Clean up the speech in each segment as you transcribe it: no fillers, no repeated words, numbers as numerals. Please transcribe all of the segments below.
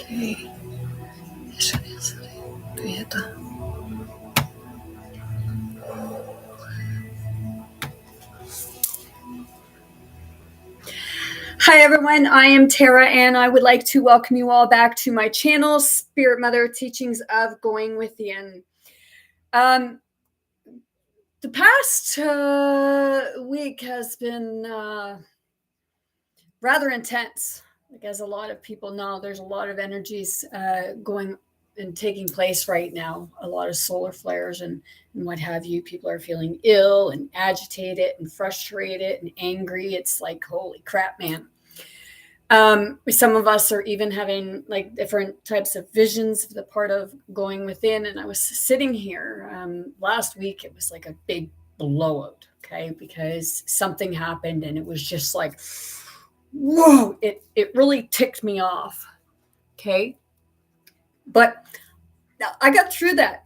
Okay. Hi everyone, I am Tara and I would like to welcome you all back to my channel, Spirit Mother Teachings of Going Within. The past week has been rather intense. Like, as a lot of people know, there's a lot of energies going and taking place right now. A lot of solar flares and what have you. People are feeling ill and agitated and frustrated and angry. It's like, holy crap, man. Some of us are even having like different types of visions of the part of going within. And I was sitting here last week. It was like a big blowout, okay, because something happened and it was just like, whoa, it really ticked me off. Okay. But I got through that.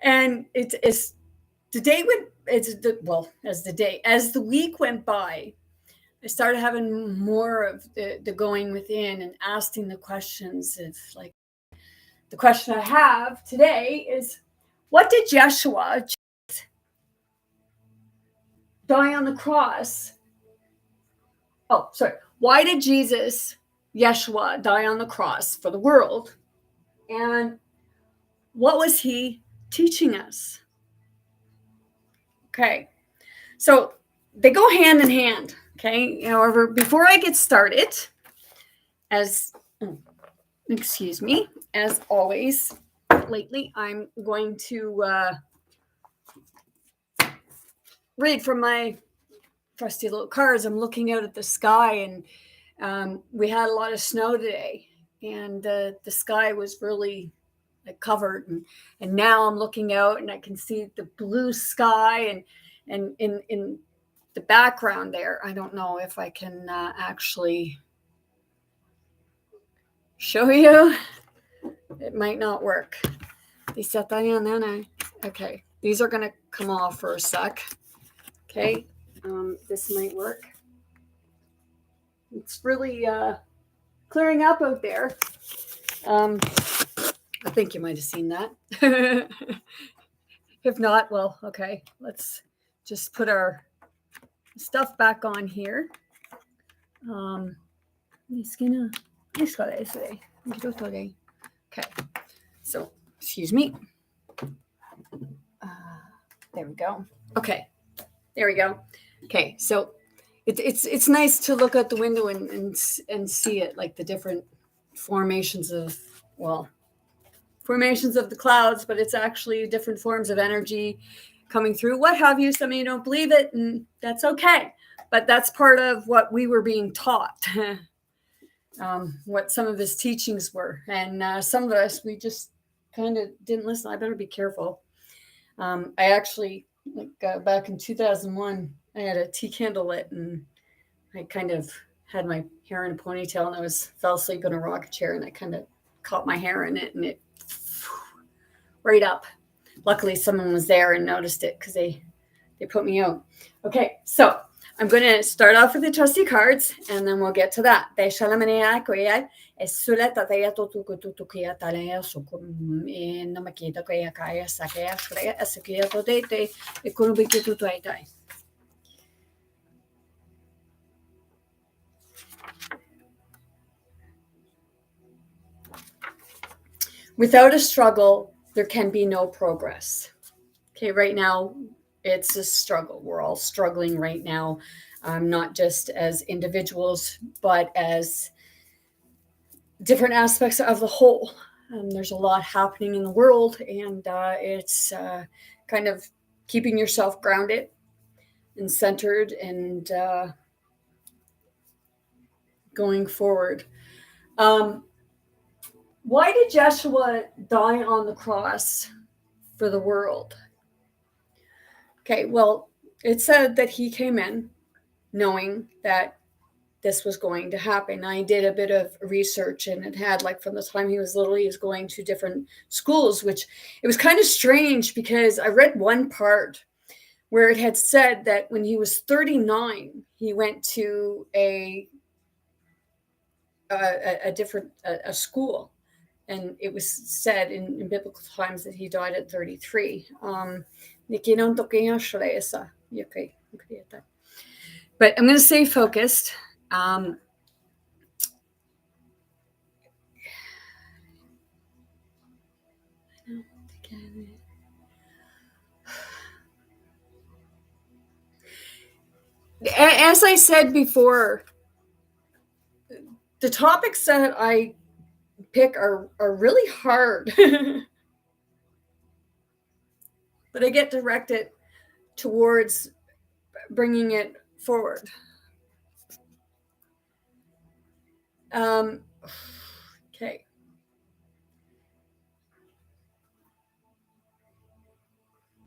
And it's the day went, as the week went by, I started having more of the going within and asking the questions of, like, the question I have today is, what did Yeshua die on the cross? Oh, sorry. Why did Yeshua die on the cross for the world? And what was he teaching us? Okay. So they go hand in hand. Okay. However, before I get started, as always, lately, I'm going to read from my trusty little cards. I'm looking out at the sky, and we had a lot of snow today, and the sky was really covered, and now I'm looking out and I can see the blue sky, and in the background there, I don't know if I can actually show you. It might not work. Okay, these are gonna come off for a sec. Okay, this might work. It's really clearing up out there. I think you might have seen that. If not, well, okay, let's just put our stuff back on here. Okay, so excuse me. There we go. Okay, there we go. Okay, so it's nice to look out the window and see it, like the different formations of the clouds, but it's actually different forms of energy coming through, what have you. Some of you don't believe it, and that's okay, but that's part of what we were being taught. What some of his teachings were, and some of us, we just kind of didn't listen. I better be careful. I actually, back in 2001, I had a tea candle lit, and I kind of had my hair in a ponytail, and I fell asleep in a rocking chair, and I kind of caught my hair in it, and it right up. Luckily, someone was there and noticed it, because they put me out. Okay, so I'm going to start off with the trusty cards, and then we'll get to that. Without a struggle, there can be no progress. Okay, right now, it's a struggle. We're all struggling right now, not just as individuals, but as different aspects of the whole. There's a lot happening in the world, and it's kind of keeping yourself grounded and centered and going forward. Why did Yeshua die on the cross for the world? Okay, well, it said that he came in knowing that this was going to happen. I did a bit of research, and it had, like, from the time he was little, he was going to different schools, which it was kind of strange, because I read one part where it had said that when he was 39, he went to a a school, and it was said in biblical times that he died at 33. But I'm going to stay focused. As I said before, the topics that I pick are really hard, but I get directed towards bringing it forward. Okay.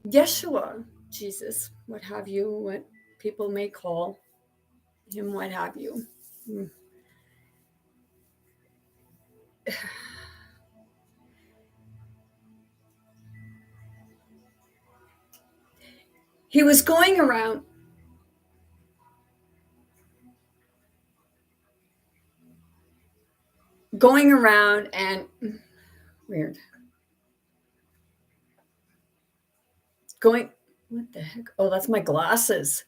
Yeshua, Jesus, what have you, what people may call him, what have you. He was going around and weird. What the heck? Oh, that's my glasses.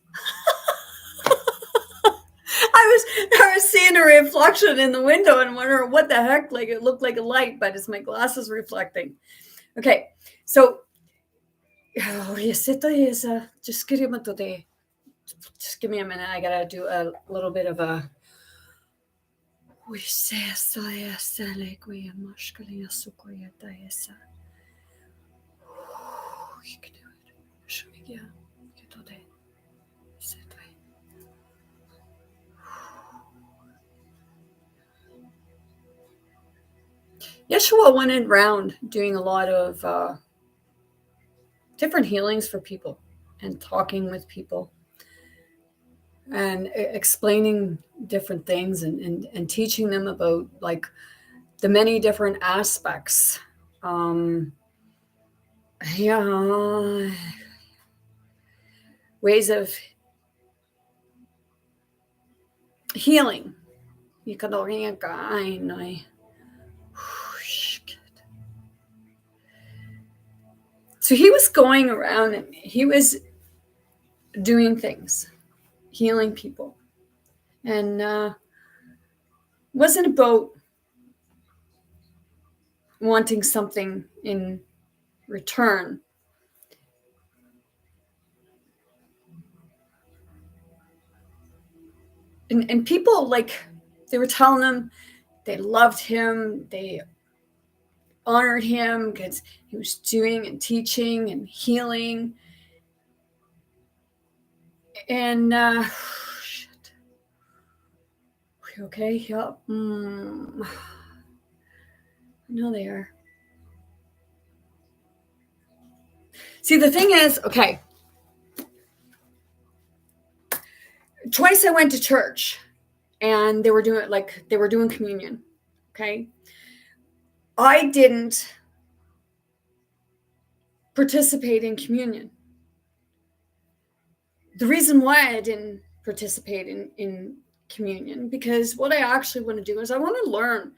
I was seeing a reflection in the window and wondering what the heck, like it looked like a light, but it's my glasses reflecting. Okay, so just give me a minute. I gotta do a little bit of a Yeshua went around doing a lot of different healings for people and talking with people and explaining different things and teaching them about like the many different aspects. Ways of healing. So he was going around and he was doing things, healing people. And wasn't about wanting something in return. And people, like, they were telling him they loved him, they honored him because he was doing and teaching and healing. And shit. Okay, yep. No, they are. See, the thing is, okay, twice I went to church and they were doing communion. Okay. I didn't participate in communion. The reason why I didn't participate in communion, because what I actually want to do is I want to learn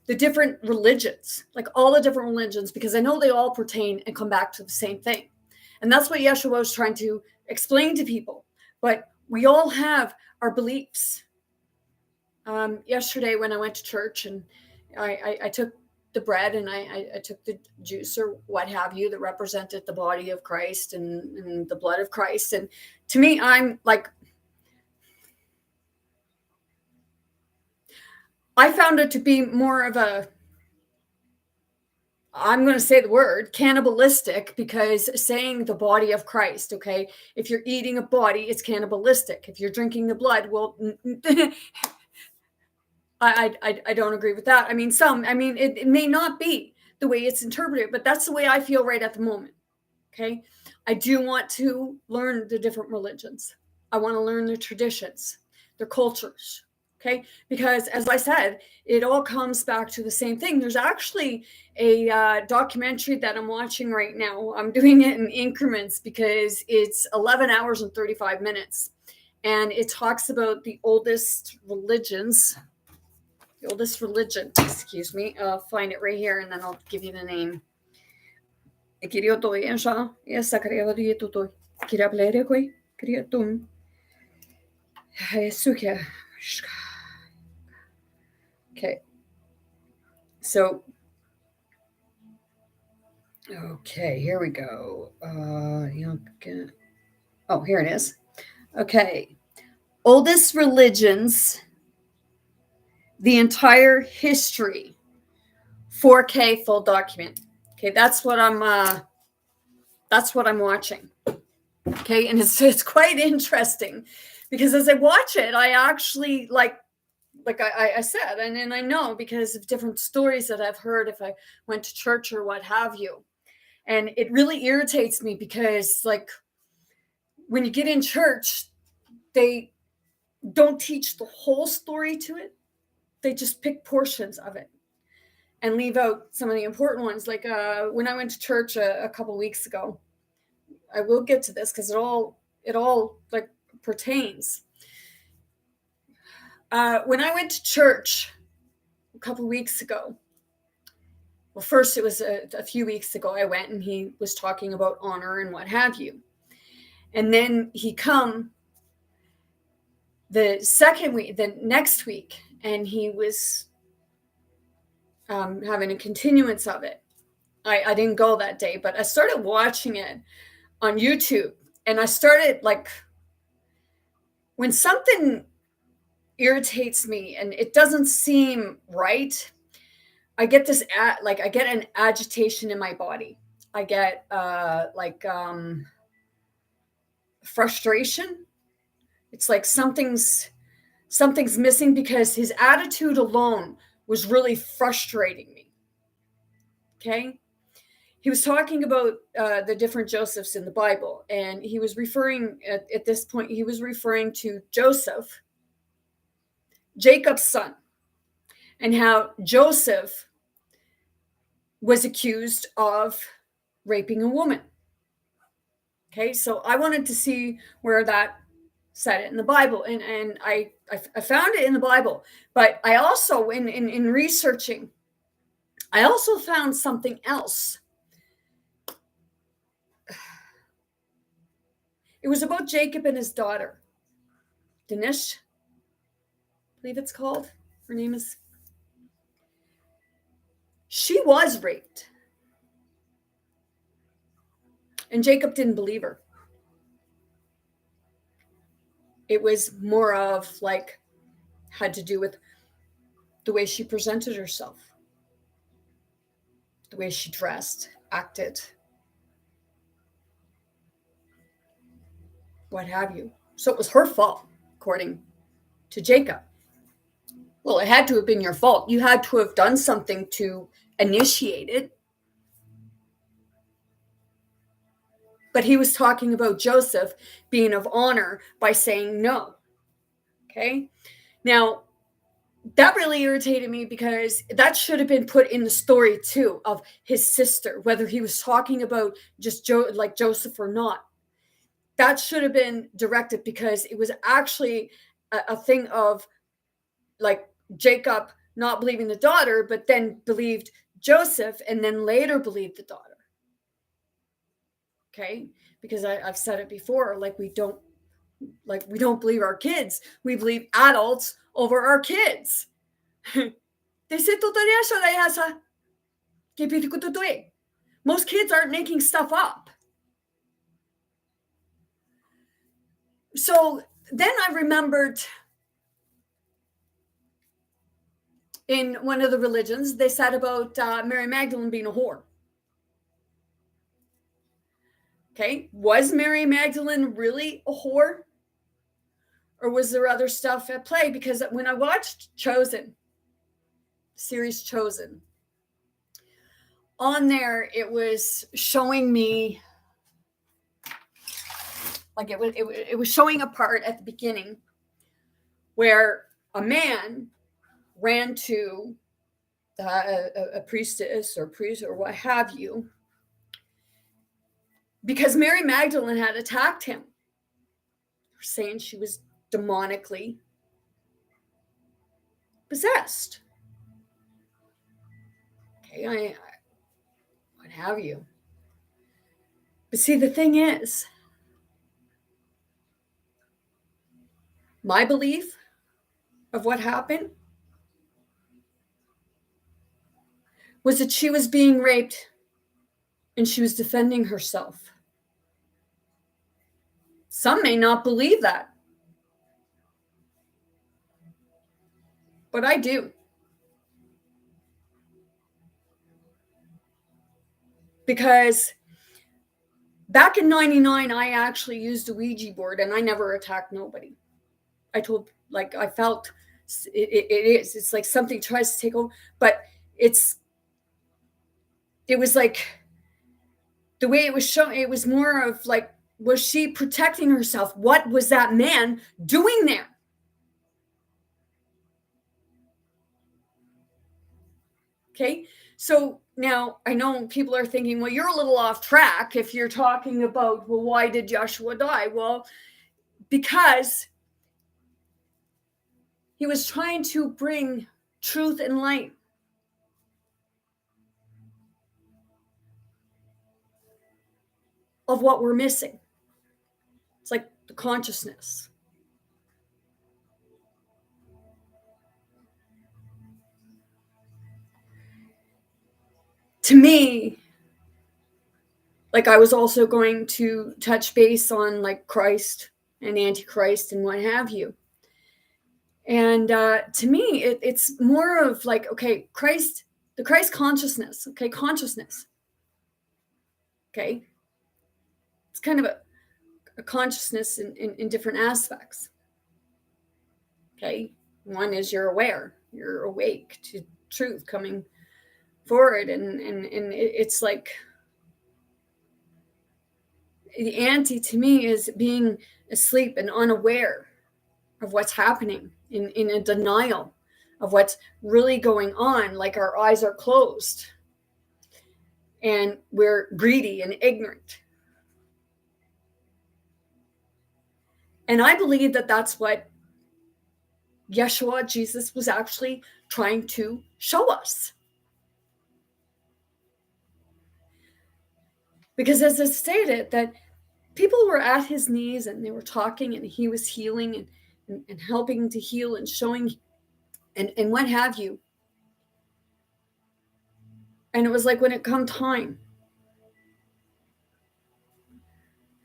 the different religions, like all the different religions, because I know they all pertain and come back to the same thing. And that's what Yeshua was trying to explain to people. But we all have our beliefs. Yesterday when I went to church and I took the bread and I took the juice or what have you that represented the body of Christ and the blood of Christ. And to me, I'm like, I found it to be more of a, I'm going to say the word cannibalistic, because saying the body of Christ, okay, if you're eating a body, it's cannibalistic. If you're drinking the blood, well, I don't agree with that. I mean, it may not be the way it's interpreted, but that's the way I feel right at the moment. Okay. I do want to learn the different religions. I want to learn their traditions, their cultures. Okay. Because as I said, it all comes back to the same thing. There's actually a documentary that I'm watching right now. I'm doing it in increments because it's 11 hours and 35 minutes. And it talks about the oldest religions, The oldest religion. Excuse me. I'll find it right here, and then I'll give you the name. Okay. So, okay, here we go. Oh, here it is. Okay. Oldest religions, the entire history, 4K full document. Okay, that's what I'm watching. Okay, and it's quite interesting because as I watch it, I actually like I said, and I know because of different stories that I've heard if I went to church or what have you. And it really irritates me because like when you get in church, they don't teach the whole story to it. They just pick portions of it and leave out some of the important ones. Like when I went to church a couple weeks ago, I will get to this because it all like pertains. When I went to church a couple weeks ago, well, first it was a few weeks ago I went and he was talking about honor and what have you. And then he come the next week, and he was having a continuance of it. I didn't go that day, but I started watching it on YouTube, and I started like when something irritates me and it doesn't seem right, I get I get an agitation in my body. I get frustration. It's like something's missing because his attitude alone was really frustrating me. Okay? He was talking about the different Josephs in the Bible, and he was referring at this point, he was referring to Joseph, Jacob's son, and how Joseph was accused of raping a woman. Okay, so I wanted to see where that said it in the Bible, and I found it in the Bible, but I also in researching, I also found something else. It was about Jacob and his daughter, Danish, I believe it's called. Her name is. She was raped, and Jacob didn't believe her. It was more of like had to do with the way she presented herself, the way she dressed, acted, what have you. So it was her fault, according to Jacob. Well, it had to have been your fault. You had to have done something to initiate it. But he was talking about Joseph being of honor by saying no. Okay. Now, that really irritated me because that should have been put in the story too of his sister, whether he was talking about just Joseph or not. That should have been directed because it was actually a thing of like Jacob not believing the daughter, but then believed Joseph and then later believed the daughter. Okay, because I've said it before, like we don't believe our kids, we believe adults over our kids. Most kids aren't making stuff up. So then I remembered in one of the religions, they said about Mary Magdalene being a whore. Okay, was Mary Magdalene really a whore? Or was there other stuff at play? Because when I watched series Chosen, on there it was showing me, like it was showing a part at the beginning where a man ran to a priestess or priest or what have you, because Mary Magdalene had attacked him, saying she was demonically possessed. Okay, what have you. But see, the thing is, my belief of what happened was that she was being raped and she was defending herself. Some may not believe that, but I do. Because back in 99, I actually used a Ouija board and I never attacked nobody. I told, like, I felt it's like something tries to take over, but it was like the way it was shown, it was more of like, was she protecting herself? What was that man doing there? Okay. So now I know people are thinking, well, you're a little off track if you're talking about, well, why did Yeshua die? Well, because he was trying to bring truth and light of what we're missing. It's like the consciousness. To me, like, I was also going to touch base on like Christ and Antichrist and what have you. And to me, it's more of like, okay, Christ, the Christ consciousness, okay, consciousness. Okay. It's kind of a consciousness in different aspects. Okay. One is you're aware, you're awake to truth coming forward. And it's like the anti to me is being asleep and unaware of what's happening, in a denial of what's really going on. Like our eyes are closed and we're greedy and ignorant. And I believe that that's what Yeshua, Jesus, was actually trying to show us. Because as I stated, that people were at his knees and they were talking and he was healing and helping to heal and showing and what have you. And it was like when it come time,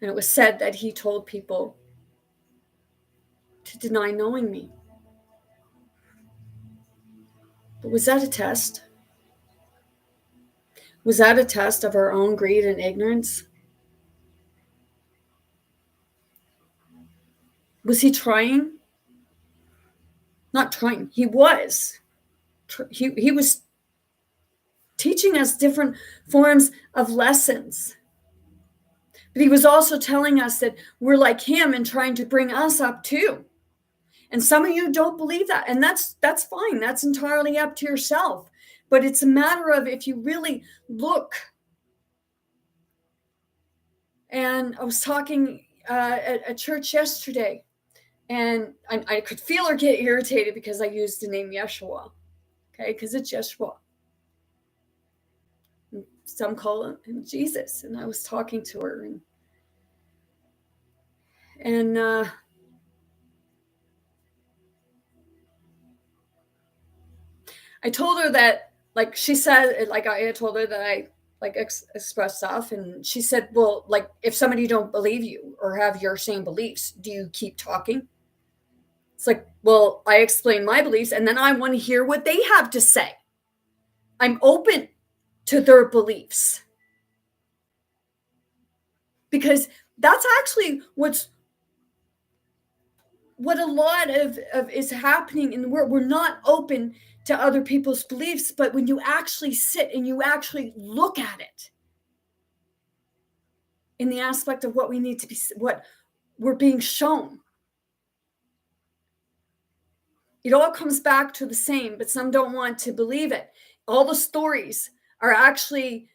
and it was said that he told people to deny knowing me. But was that a test? Was that a test of our own greed and ignorance? Was he trying? Not trying. He was. He was teaching us different forms of lessons. But he was also telling us that we're like him and trying to bring us up too. And some of you don't believe that. And that's fine. That's entirely up to yourself. But it's a matter of if you really look. And I was talking at church yesterday, and I could feel her get irritated because I used the name Yeshua. Okay, because it's Yeshua. And some call him Jesus. And I was talking to her, and I told her that, like, she said, like, I told her that I like express stuff, and she said, well, like, if somebody don't believe you or have your same beliefs, do you keep talking? It's like, well, I explain my beliefs and then I want to hear what they have to say. I'm open to their beliefs, because that's actually what a lot of is happening in the world. We're not open to other people's beliefs, but when you actually sit and you actually look at it in the aspect of what we need to be, what we're being shown, it all comes back to the same, but some don't want to believe it. All the stories are actually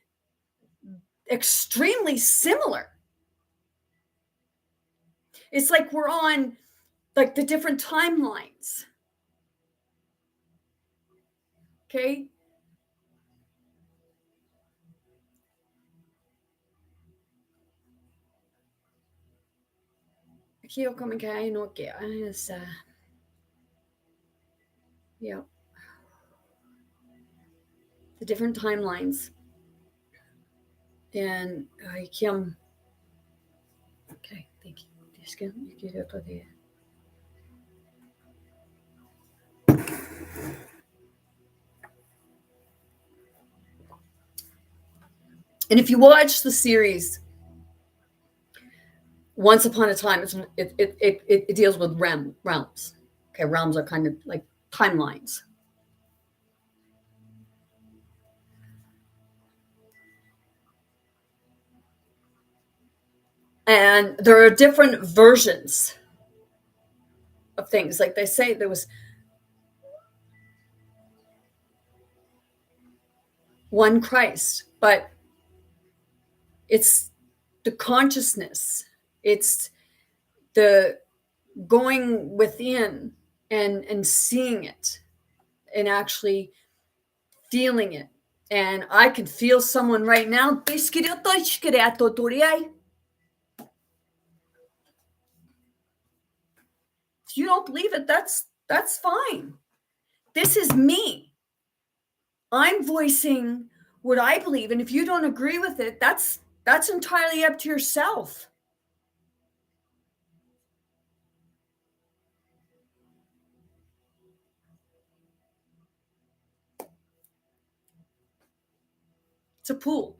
extremely similar. It's like we're on like the different timelines. Okay. Here coming kai no ke is yeah, the different timelines. And I can okay, thank you. Just get to the and if you watch the series Once Upon a Time, it deals with realms. Okay, realms are kind of like timelines. And there are different versions of things. Like they say there was one Christ, but it's the consciousness, it's the going within and seeing it and actually feeling it. And I can feel someone right now. If you don't believe it, that's fine. This is me. I'm voicing what I believe, and if you don't agree with it, that's entirely up to yourself. It's a pool.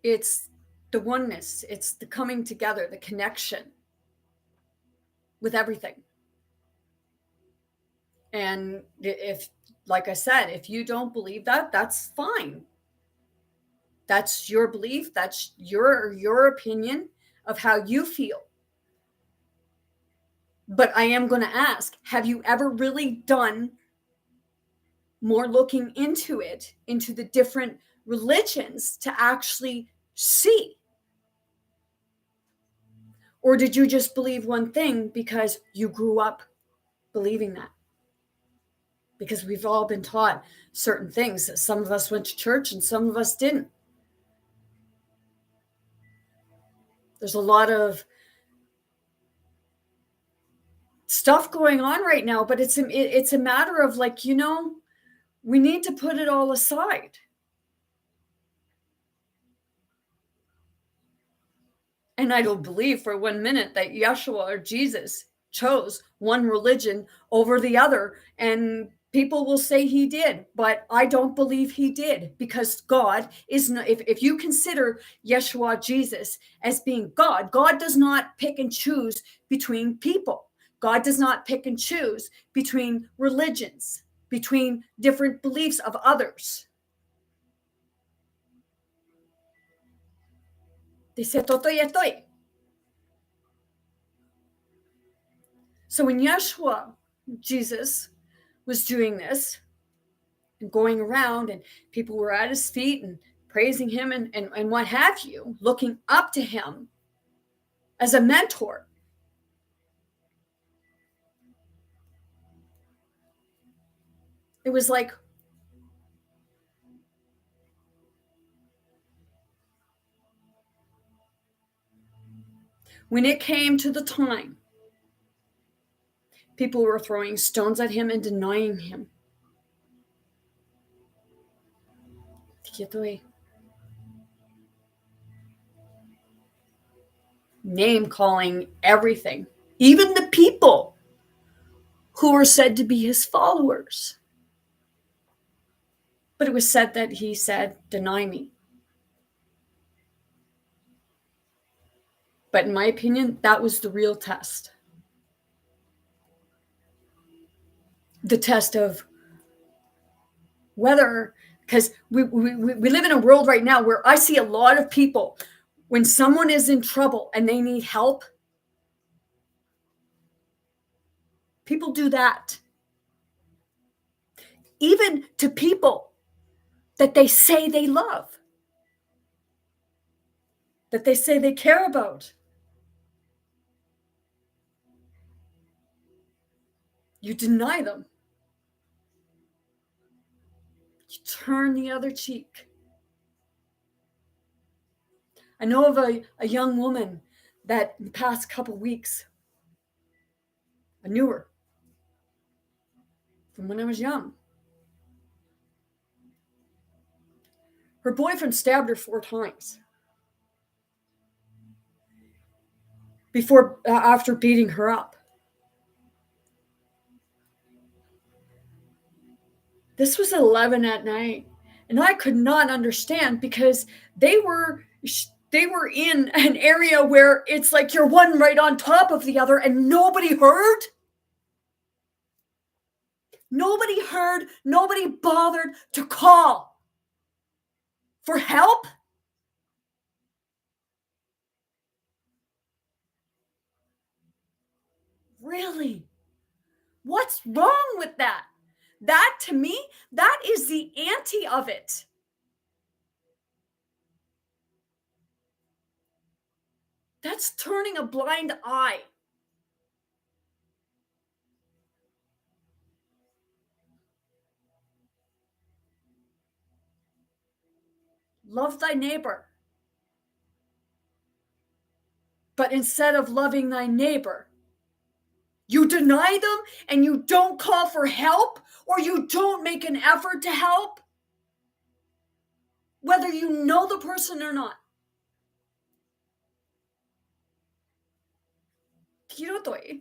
It's the oneness, it's the coming together, the connection with everything. And if, like I said, if you don't believe that, that's fine. That's your belief, that's your opinion of how you feel. But I am going to ask, have you ever really done more looking into it, into the different religions to actually see? Or did you just believe one thing because you grew up believing that? Because we've all been taught certain things. Some of us went to church and some of us didn't. There's a lot of stuff going on right now, but it's a matter of like, we need to put it all aside. And I don't believe for 1 minute that Yeshua or Jesus chose one religion over the other. And people will say he did, but I don't believe he did, because God is not, if you consider Yeshua, Jesus, as being God, God does not pick and choose between people. God does not pick and choose between religions, between different beliefs of others. Dice toto y estoy. So when Yeshua, Jesus, was doing this and going around and people were at his feet and praising him and what have you, looking up to him as a mentor, it was like, when it came to the time, people were throwing stones at him and denying him. Name calling everything, even the people who were said to be his followers. But it was said that he said, "Deny me." But in my opinion, that was the real test. The test of whether, because we live in a world right now where I see a lot of people, when someone is in trouble and they need help, people do that. Even to people that they say they love, that they say they care about. You deny them. You turn the other cheek. I know of a young woman that in the past couple weeks, I knew her from when I was young. Her boyfriend stabbed her 4 times after beating her up. This was 11 at night, and I could not understand because they were in an area where it's like you're one right on top of the other, and nobody heard. Nobody heard. Nobody bothered to call for help. Really? What's wrong with that? That, to me, that is the anti of it. That's turning a blind eye. Love thy neighbor. But instead of loving thy neighbor, you deny them and you don't call for help, or you don't make an effort to help, whether you know the person or not. Kirotoy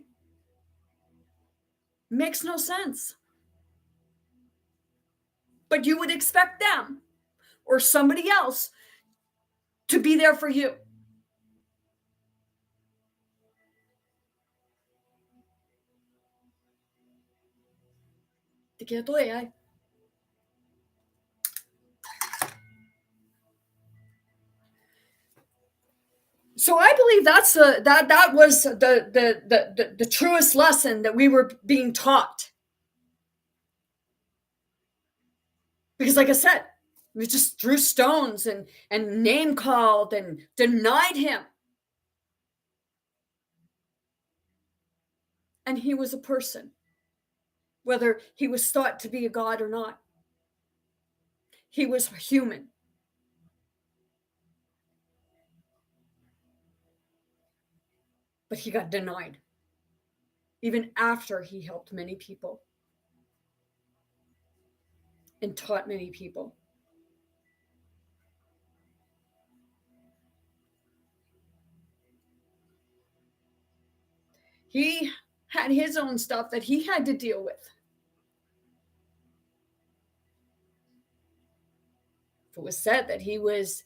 makes no sense. But you would expect them or somebody else to be there for you. Kirotoy. So I believe that was the truest lesson that we were being taught. Because like I said, we just threw stones and name called and denied him. And he was a person, whether he was thought to be a god or not. He was human. But he got denied, even after he helped many people and taught many people. He had his own stuff that he had to deal with. If it was said that he was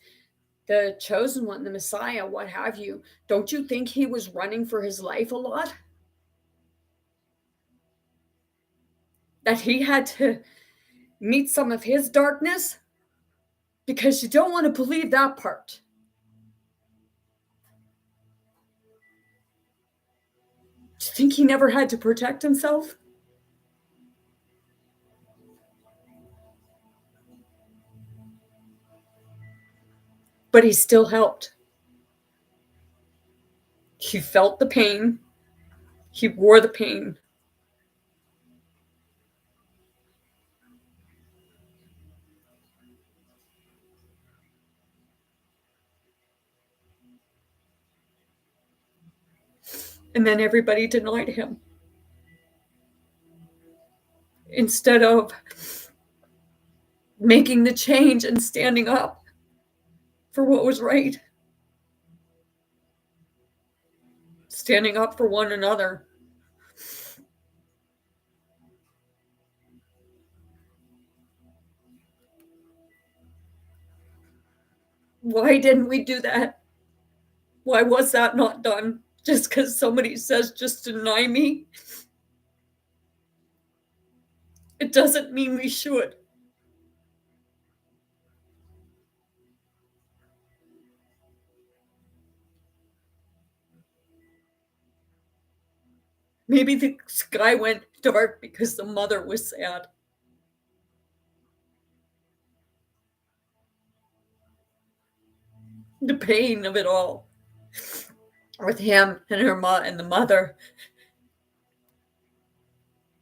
the chosen one, the Messiah, what have you, don't you think he was running for his life a lot? That he had to meet some of his darkness? Because you don't want to believe that part. Do you think he never had to protect himself? But he still helped. He felt the pain. He wore the pain. And then everybody denied him. Instead of making the change and standing up for what was right. Standing up for one another. Why didn't we do that? Why was that not done? Just because somebody says, just deny me? It doesn't mean we should. Maybe the sky went dark because the mother was sad. The pain of it all. With him and her mom and the mother.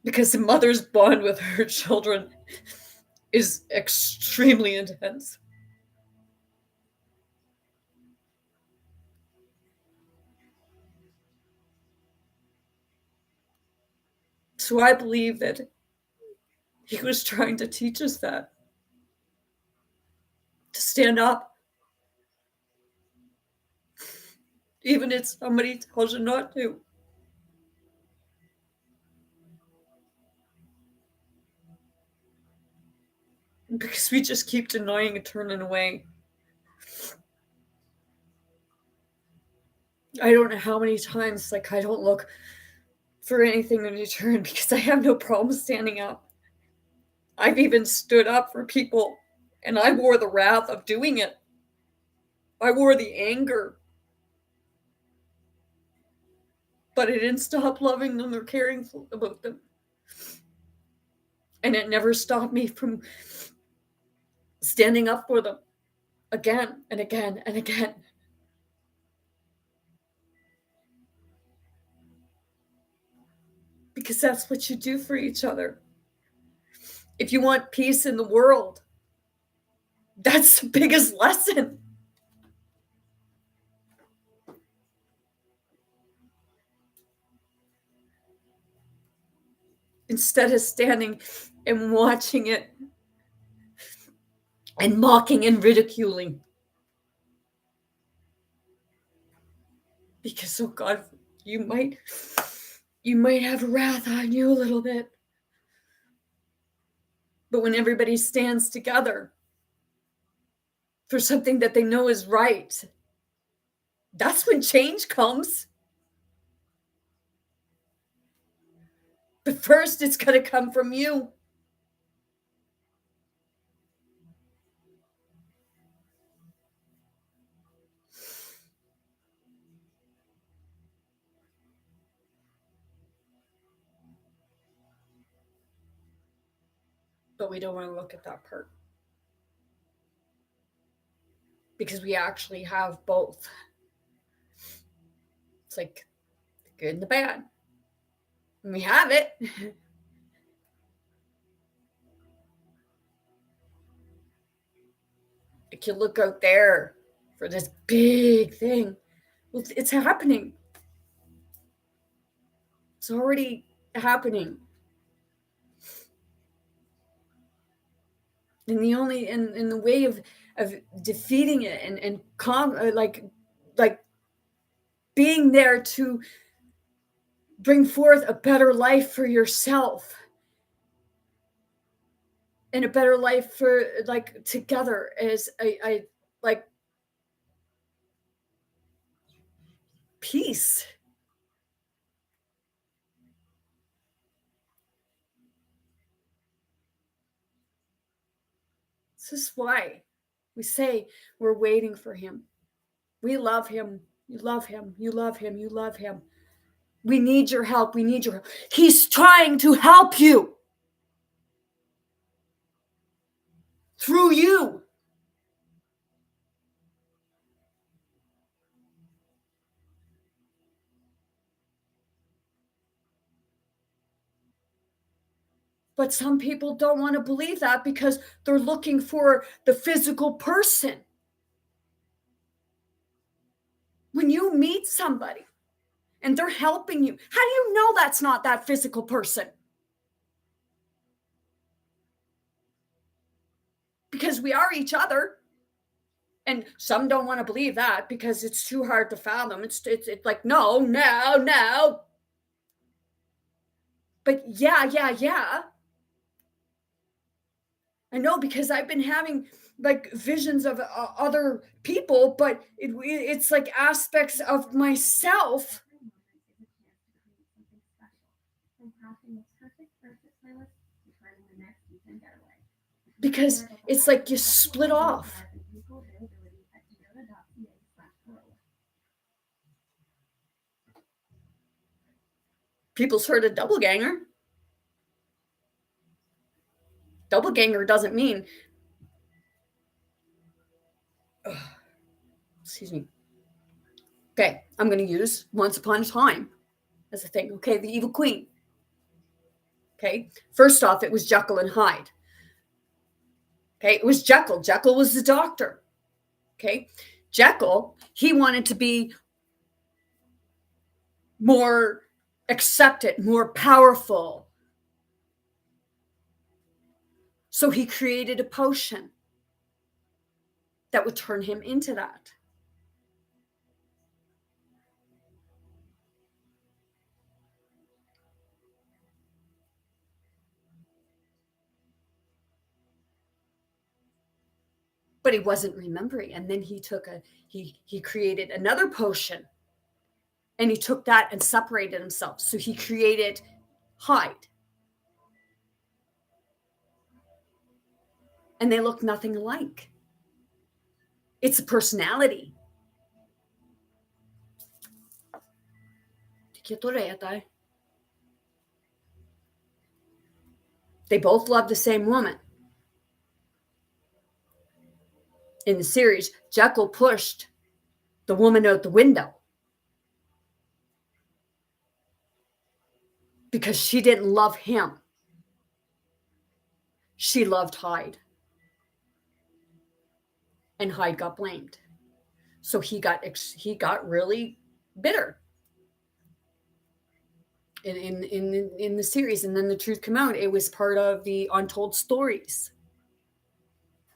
Because the mother's bond with her children is extremely intense. So I believe that he was trying to teach us that, to stand up, even if somebody tells you not to. Because we just keep denying and turning away. I don't know how many times, like, I don't look for anything in return because I have no problem standing up. I've even stood up for people, and I wore the wrath of doing it. I wore the anger. But I didn't stop loving them or caring about them. And it never stopped me from standing up for them again and again and again. Because that's what you do for each other. If you want peace in the world, that's the biggest lesson. Instead of standing and watching it and mocking and ridiculing. Because, oh God, you might have wrath on you a little bit. But when everybody stands together for something that they know is right, that's when change comes. But first, it's going to come from you. But we don't want to look at that part. Because we actually have both. It's like the good and the bad. And we have it. If you look out there for this big thing, well, it's happening. It's already happening. And the only in the way of defeating it and like being there to bring forth a better life for yourself and a better life for, like, together is I like peace. This is why we say we're waiting for him. We love him. You love him. You love him. You love him. We need your help. We need your help. He's trying to help you through you. But some people don't want to believe that because they're looking for the physical person. When you meet somebody and they're helping you, how do you know that's not that physical person? Because we are each other. And some don't want to believe that because it's too hard to fathom. It's like, no. But yeah. I know, because I've been having like visions of other people, but it's like aspects of myself. Because it's like you split off. People's heard of double ganger. Double ganger doesn't mean, excuse me. Okay, I'm going to use Once Upon a Time as a thing. Okay, the evil queen. Okay, first off, it was Jekyll and Hyde. Okay, it was Jekyll. Jekyll was the doctor. Okay, Jekyll, he wanted to be more accepted, more powerful, So he created a potion that would turn him into that. But he wasn't remembering. And then he created another potion, and he took that and separated himself. So he created Hyde. And they look nothing alike. It's a personality. They both love the same woman. In the series, Jekyll pushed the woman out the window because she didn't love him. She loved Hyde. And Hyde got blamed. So he got really bitter in the series. And then the truth came out. It was part of the untold stories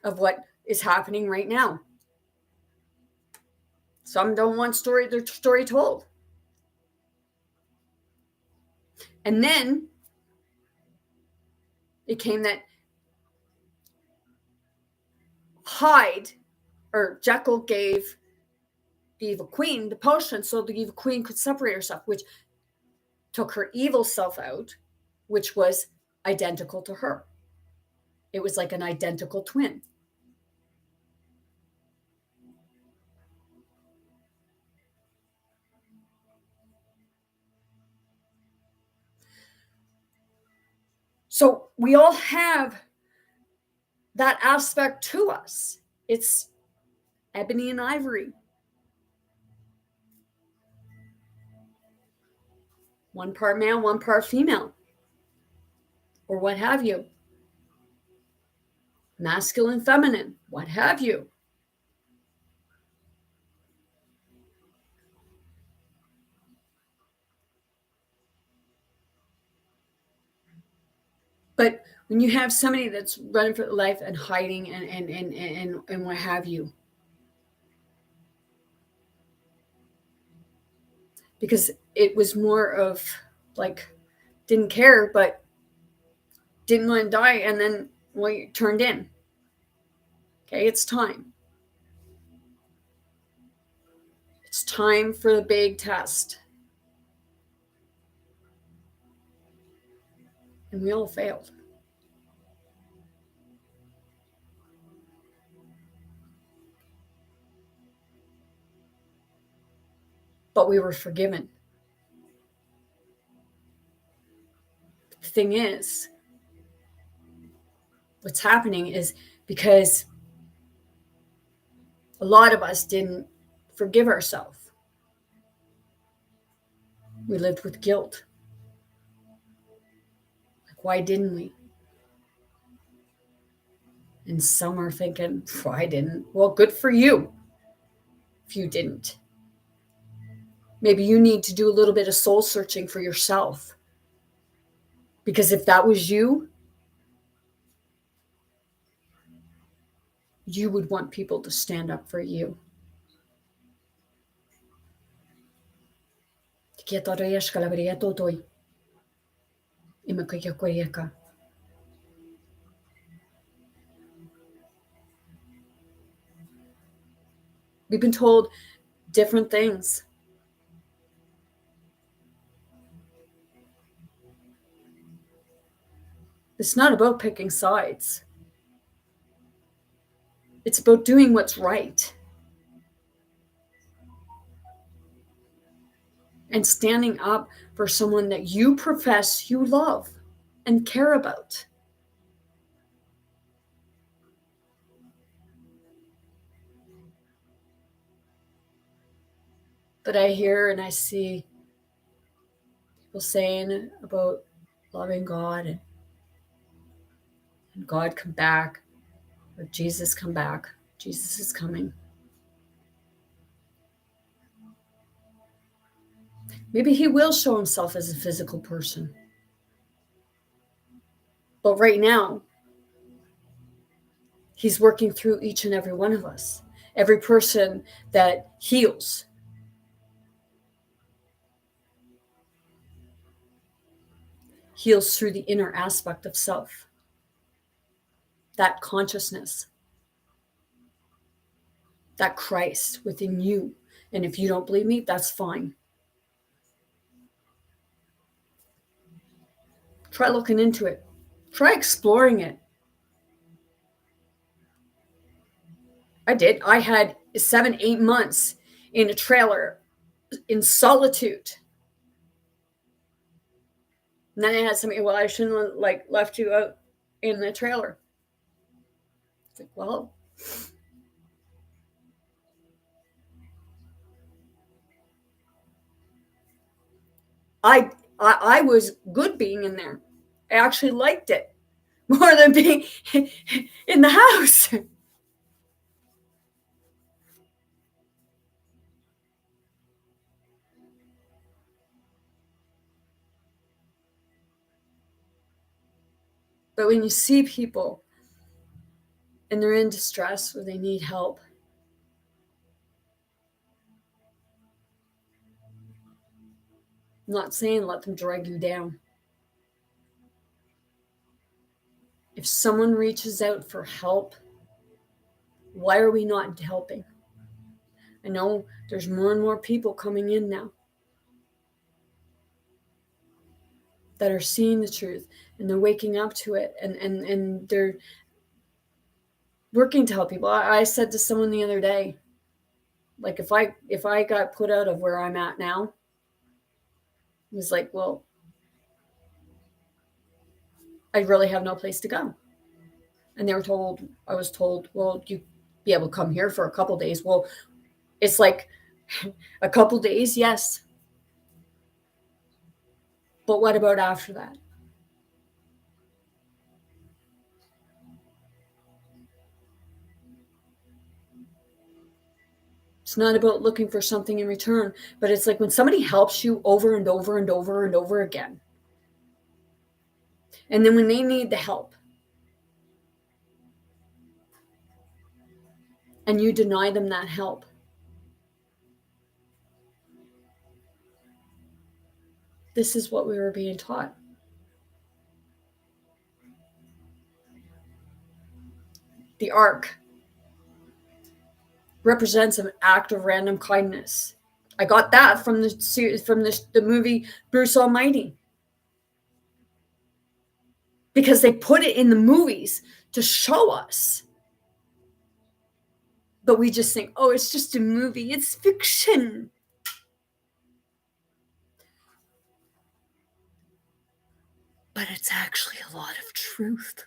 of what is happening right now. Some don't want their story told. And then it came that Hyde or Jekyll gave the evil queen the potion so the evil queen could separate herself, which took her evil self out, which was identical to her. It was like an identical twin. So we all have that aspect to us. It's ebony and ivory. One part male, one part female, or what have you. Masculine, feminine, what have you. But when you have somebody that's running for life and hiding and what have you, because it was more of like didn't care, but didn't want to die, and then you turned in. Okay, it's time. It's time for the big test. And we all failed. But we were forgiven. The thing is, what's happening is because a lot of us didn't forgive ourselves. We lived with guilt. Like, why didn't we? And some are thinking, I didn't. Well, good for you if you didn't. Maybe you need to do a little bit of soul searching for yourself. Because if that was you, you would want people to stand up for you. We've been told different things. It's not about picking sides. It's about doing what's right. And standing up for someone that you profess you love and care about. But I hear and I see people saying about loving God and God come back, or Jesus come back. Jesus is coming. Maybe he will show himself as a physical person. But right now, He's working through each and every one of us. Every person that heals through the inner aspect of self, that consciousness, that Christ within you. And if you don't believe me, that's fine. Try looking into it. Try exploring it. I did. I had 7, 8 months in a trailer in solitude. And then I had somebody, well, I shouldn't have left you out in the trailer. It's like, well, I was good being in there. I actually liked it more than being in the house. But when you see people and they're in distress or they need help, I'm not saying let them drag you down. If someone reaches out for help, why are we not helping? I know there's more and more people coming in now that are seeing the truth and they're waking up to it, and they're working to help people. I said to someone the other day, like, if I got put out of where I'm at now, it was like, well, I really have no place to go. And I was told, well, you be able to come here for a couple days. Well, it's like a couple days, yes. But what about after that? It's not about looking for something in return, but it's like when somebody helps you over and over and over and over again. And then when they need the help and you deny them that help, this is what we were being taught. The ark represents an act of random kindness. I got that from the movie Bruce Almighty, because they put it in the movies to show us. But we just think, oh, it's just a movie, it's fiction. But it's actually a lot of truth.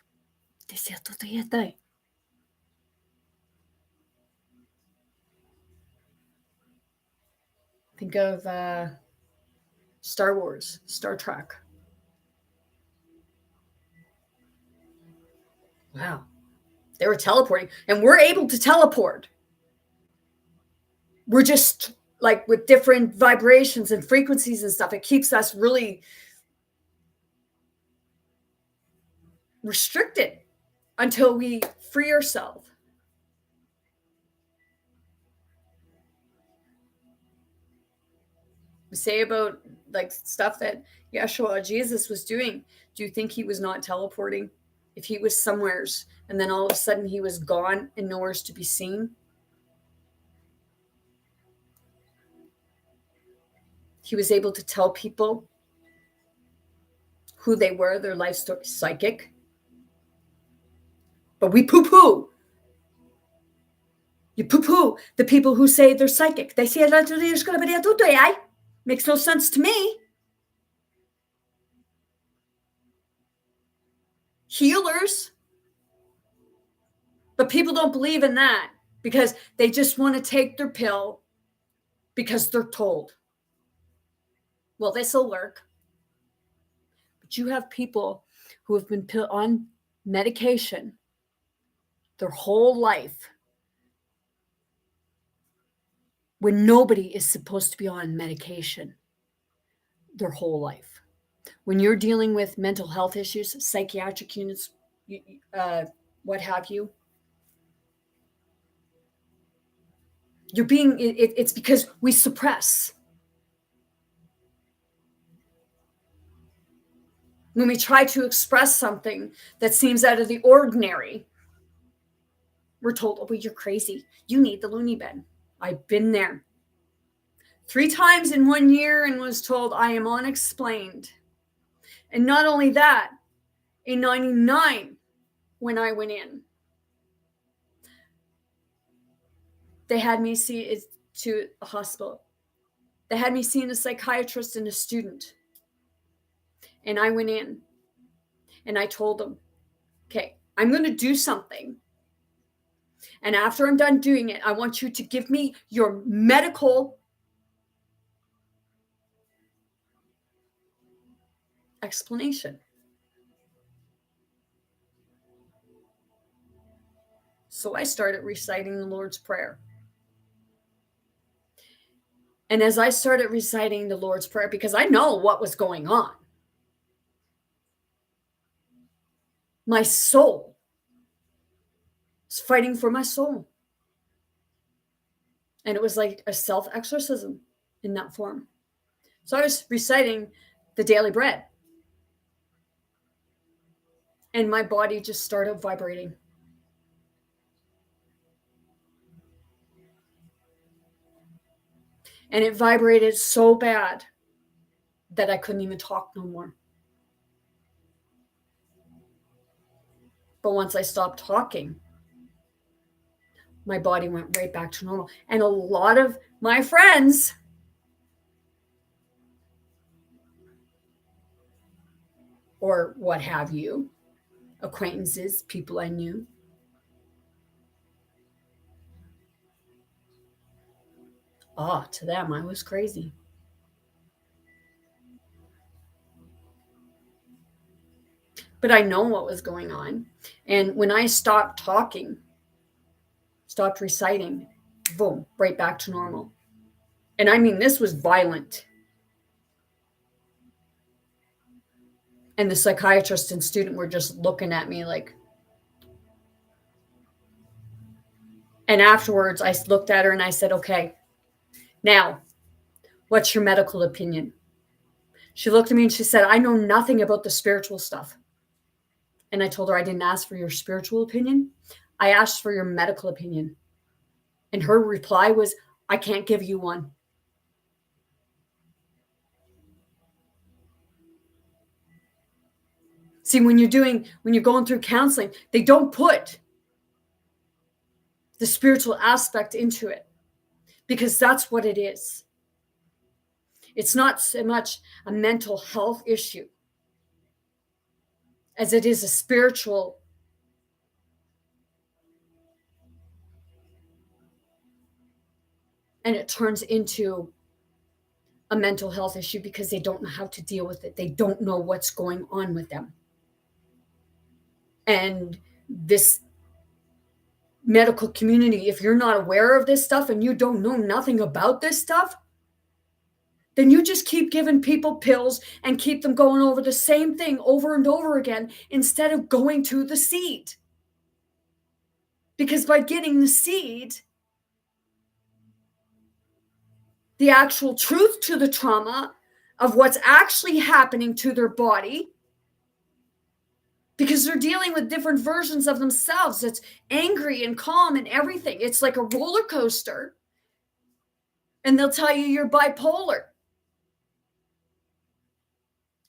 Think of Star Wars, Star Trek. Wow. They were teleporting, and we're able to teleport. We're just like with different vibrations and frequencies and stuff. It keeps us really restricted until we free ourselves. We say about like stuff that Yeshua, Jesus, was doing. Do you think he was not teleporting? If he was somewheres and then all of a sudden he was gone and nowhere's to be seen, he was able to tell people who they were, their life story, psychic. But we poo-poo. You poo-poo the people who say they're psychic. They say makes no sense to me. Healers. But people don't believe in that because they just want to take their pill because they're told. Well, this will work. But you have people who have been put on medication their whole life when nobody is supposed to be on medication their whole life. When you're dealing with mental health issues, psychiatric units, what have you, It's because we suppress. When we try to express something that seems out of the ordinary, we're told, oh, well, you're crazy. You need the loony bin. I've been there 3 times in 1 year and was told I am unexplained. And not only that, in 99, when I went in, they had me see it to a hospital. They had me seeing a psychiatrist and a student. And I went in and I told them, okay, I'm going to do something. And after I'm done doing it, I want you to give me your medical explanation. So I started reciting the Lord's Prayer. And as I started reciting the Lord's Prayer, because I know what was going on, my soul was fighting for my soul. And it was like a self-exorcism in that form. So I was reciting the daily bread. And my body just started vibrating. And it vibrated so bad that I couldn't even talk no more. But once I stopped talking, my body went right back to normal. And a lot of my friends or what have you, acquaintances, people I knew, to them, I was crazy. But I know what was going on. And when I stopped talking, stopped reciting, boom, right back to normal. And I mean, this was violent. And the psychiatrist and student were just looking at me like. And afterwards, I looked at her and I said, okay, now, what's your medical opinion? She looked at me and she said, I know nothing about the spiritual stuff. And I told her I didn't ask for your spiritual opinion. I asked for your medical opinion. And her reply was, I can't give you one. See, when you're going through counseling, they don't put the spiritual aspect into it because that's what it is. It's not so much a mental health issue as it is a spiritual. And it turns into a mental health issue because they don't know how to deal with it. They don't know what's going on with them. And this medical community, if you're not aware of this stuff and you don't know nothing about this stuff, then you just keep giving people pills and keep them going over the same thing over and over again instead of going to the seed. Because by getting the seed, the actual truth to the trauma of what's actually happening to their body, because they're dealing with different versions of themselves. It's angry and calm and everything. It's like a roller coaster. And they'll tell you you're bipolar.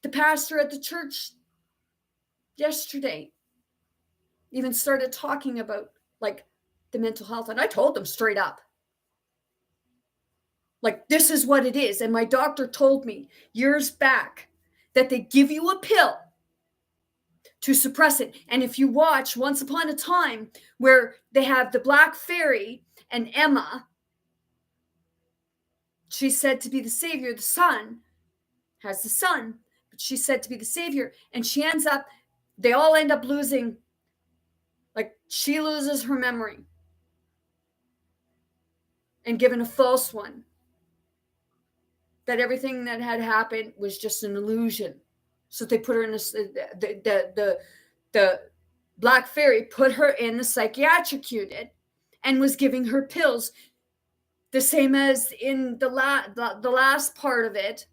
The pastor at the church yesterday even started talking about like the mental health. And I told them straight up, like, this is what it is. And my doctor told me years back that they give you a pill to suppress it. And if you watch Once Upon a Time, where they have the Black Fairy and Emma, she's said to be the savior. The son has the son, but she's said to be the savior. And they all end up losing, like she loses her memory and given a false one. That everything that had happened was just an illusion. So they put her in the Black Fairy put her in the psychiatric unit and was giving her pills The same as in the last part of it,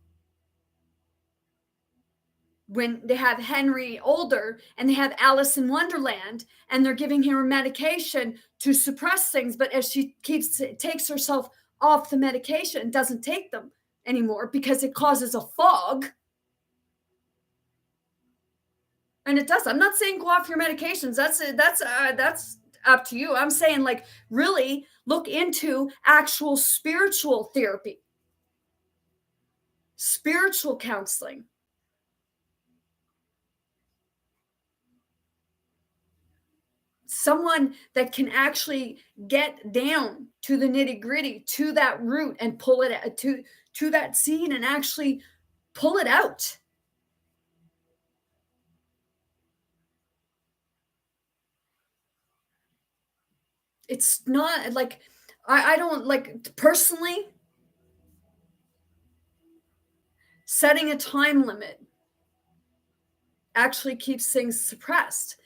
when they have Henry older and they have Alice in Wonderland and they're giving her medication to suppress things, but as she takes herself off the medication and doesn't take them anymore because it causes a fog. And it does. I'm not saying go off your medications. That's up to you. I'm saying, like, really look into actual spiritual therapy, spiritual counseling. Someone that can actually get down to the nitty gritty, to that root, and pull it to that seed and actually pull it out. It's not like I don't like, personally, setting a time limit actually keeps things suppressed.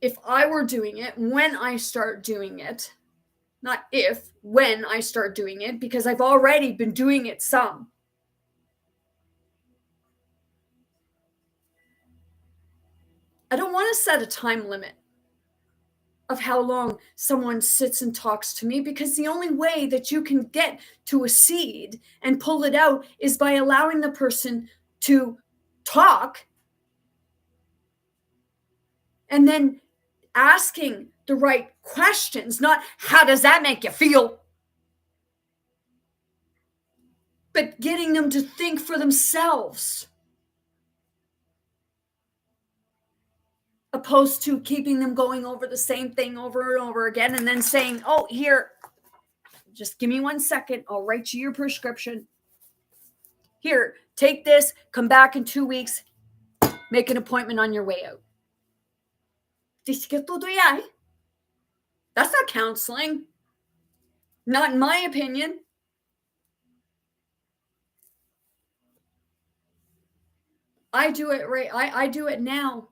If I were doing it, when I start doing it, not if, when I start doing it, because I've already been doing it some. I don't want to set a time limit of how long someone sits and talks to me, because the only way that you can get to a seed and pull it out is by allowing the person to talk and then asking the right questions, not how does that make you feel, but getting them to think for themselves, opposed to keeping them going over the same thing over and over again and then saying, oh, here, just give me 1 second, I'll write you your prescription. Here, take this, come back in 2 weeks, make an appointment on your way out. That's not counseling. Not in my opinion. I do it right. I do it now.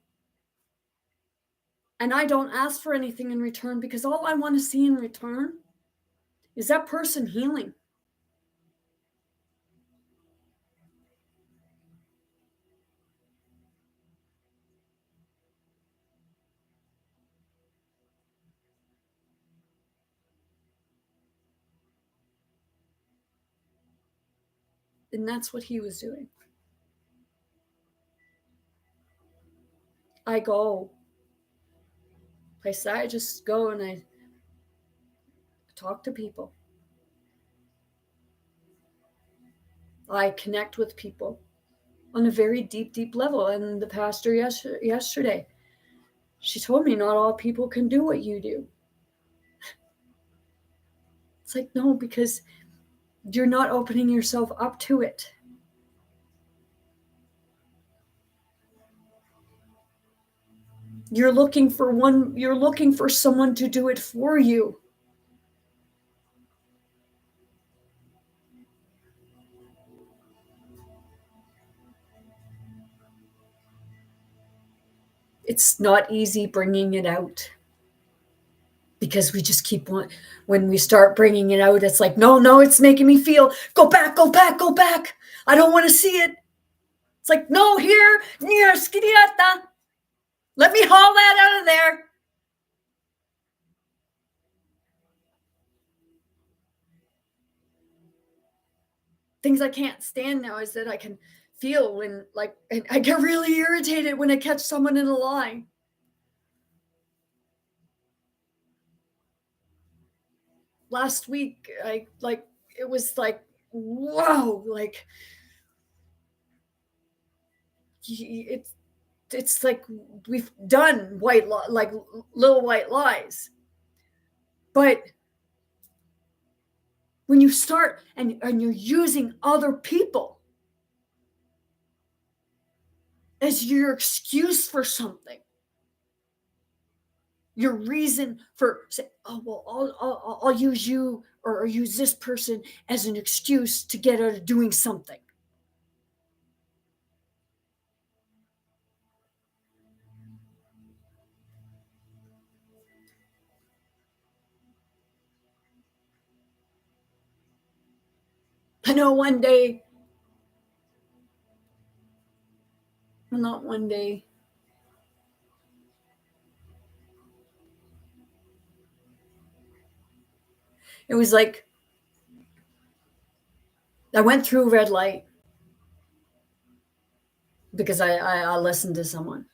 And I don't ask for anything in return, because all I want to see in return is that person healing. And that's what he was doing. I go. I just go and I talk to people. I connect with people on a very deep, deep level. And the pastor yesterday, she told me not all people can do what you do. It's like, no, because you're not opening yourself up to it. You're looking for someone to do it for you. It's not easy bringing it out, because we just keep on, when we start bringing it out, it's like, no, it's making me feel, go back. I don't want to see it. It's like, no, here, near skiriata. Let me haul that out of there. Things I can't stand now is that I can feel when, like, and I get really irritated when I catch someone in a lie. Last week, it was like, whoa, like, it's like we've done like little white lies, but when you start and you're using other people as your excuse for something, your reason for saying, oh, well, I'll use you or use this person as an excuse to get out of doing something. I know one day, well, not one day, it was like I went through a red light because I listened to someone.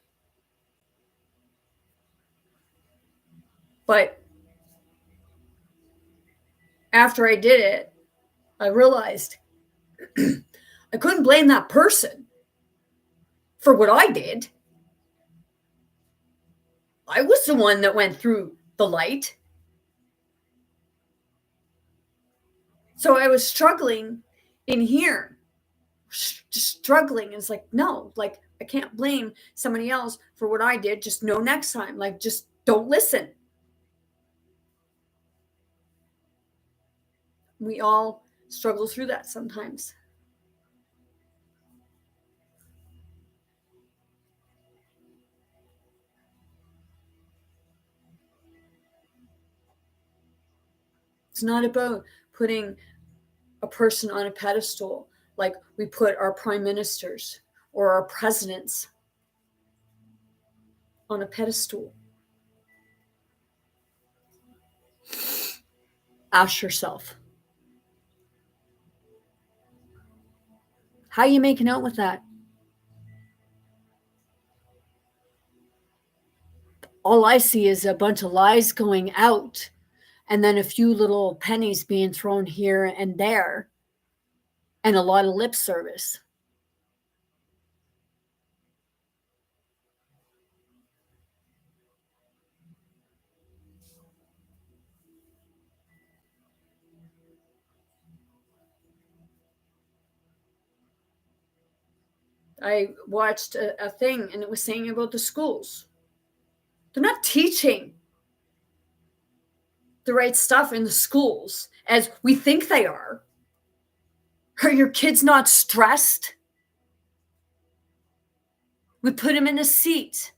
But after I did it, I realized I couldn't blame that person for what I did. I was the one that went through the light. So I was struggling in here, just struggling. It's like, no, like I can't blame somebody else for what I did. Just know next time, like, just don't listen. We all struggle through that sometimes. It's not about putting a person on a pedestal like we put our prime ministers or our presidents on a pedestal. Ask yourself, how you making out with that? All I see is a bunch of lies going out and then a few little pennies being thrown here and there and a lot of lip service. I watched a thing and it was saying about the schools. They're not teaching the right stuff in the schools as we think they are. Are your kids not stressed? We put them in a seat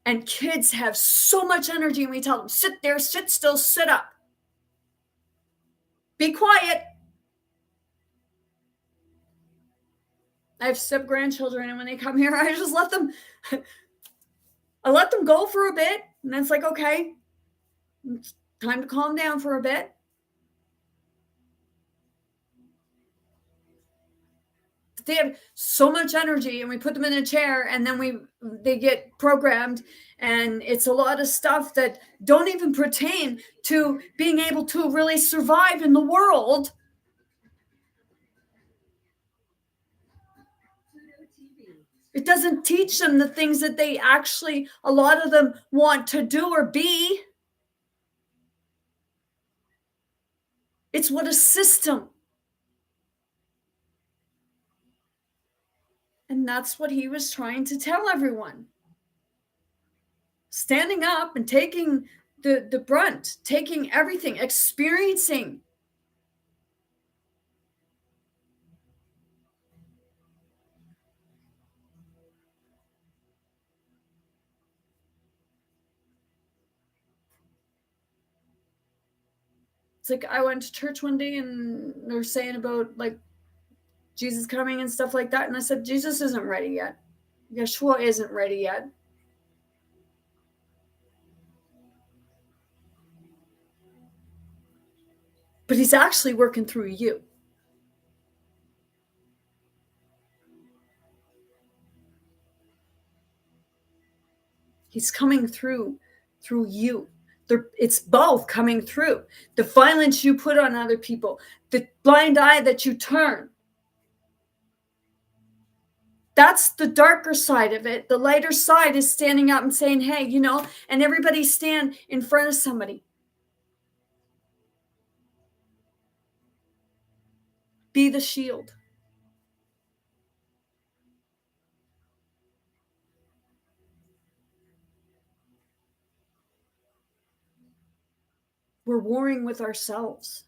and kids have so much energy and we tell them, sit there, sit still, sit up. Be quiet. I have step grandchildren, and when they come here, I just let them go for a bit. And then it's like, okay, it's time to calm down for a bit. They have so much energy and we put them in a chair and then they get programmed, and it's a lot of stuff that don't even pertain to being able to really survive in the world. It doesn't teach them the things that they actually, a lot of them, want to do or be. It's what a system. And that's what he was trying to tell everyone. Standing up and taking the brunt, taking everything, experiencing. It's like I went to church one day and they're saying about like Jesus coming and stuff like that. And I said, Jesus isn't ready yet. Yeshua isn't ready yet. But he's actually working through you. He's coming through you. It's both coming through. The violence you put on other people, the blind eye that you turn. That's the darker side of it. The lighter side is standing up and saying, hey, and everybody stand in front of somebody. Be the shield. We're warring with ourselves.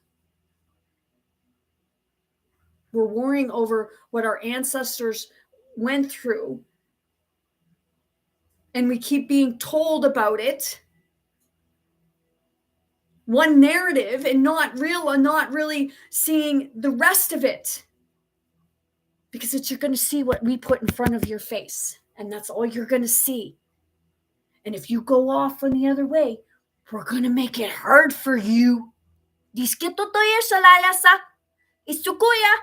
We're warring over what our ancestors went through. And we keep being told about it. one narrative and not really seeing the rest of it. Because you're going to see what we put in front of your face, and that's all you're going to see. And if you go off on the other way, we're going to make it hard for you. Diskitotoya shalalasa. Isukuya.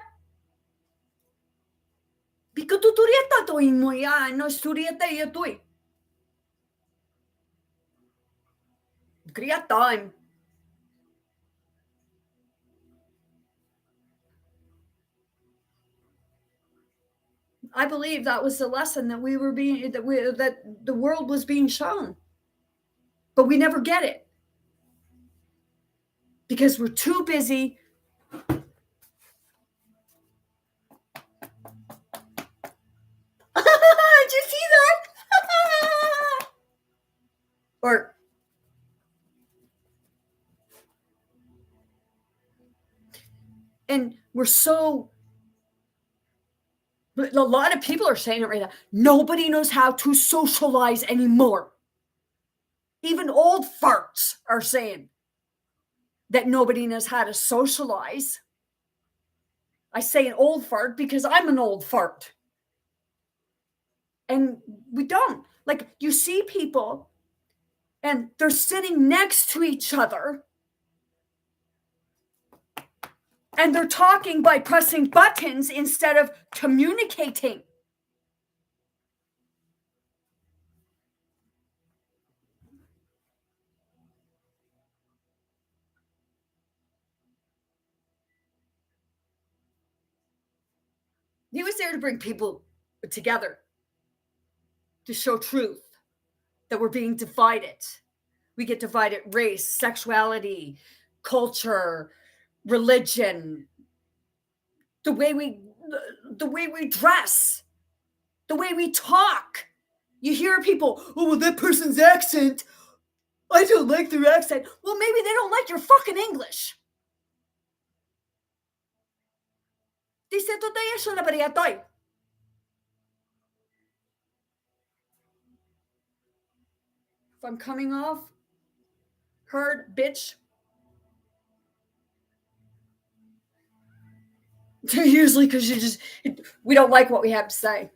Bikututurieta toy moya no surieta yetui. Kriya time. I believe that was the lesson that that the world was being shown. But we never get it. Because we're too busy Did you see that? Or and we're so a lot of people are saying it right now. Nobody knows how to socialize anymore. Even old farts are saying that nobody knows how to socialize. I say an old fart because I'm an old fart. And we don't. Like, you see people and they're sitting next to each other and they're talking by pressing buttons instead of communicating. He was there to bring people together, to show truth, that we're being divided. We get divided: race, sexuality, culture, religion, the way we dress, the way we talk. You hear people, oh, well, that person's accent, I don't like their accent. Well, maybe they don't like your fucking English. If I'm coming off hard, bitch, usually because we don't like what we have to say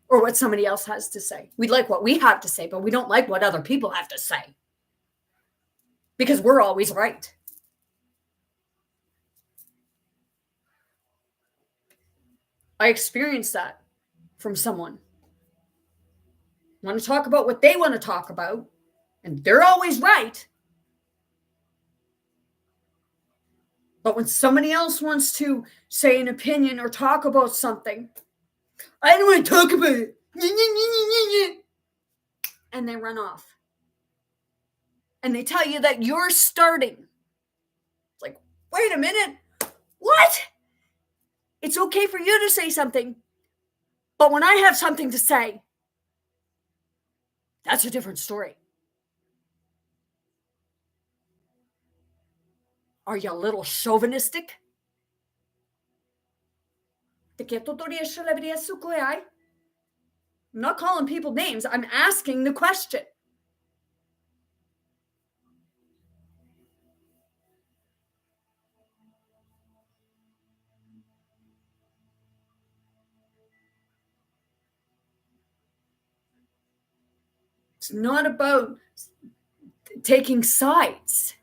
or what somebody else has to say. We like what we have to say, but we don't like what other people have to say because we're always right. I experienced that from someone. Want to talk about what they want to talk about, and they're always right. But when somebody else wants to say an opinion or talk about something, I don't want to talk about it. And they run off. And they tell you that you're starting. It's like, wait a minute. What? It's okay for you to say something. But when I have something to say, that's a different story. Are you a little chauvinistic? I'm not calling people names. I'm asking the question. It's not about taking sides.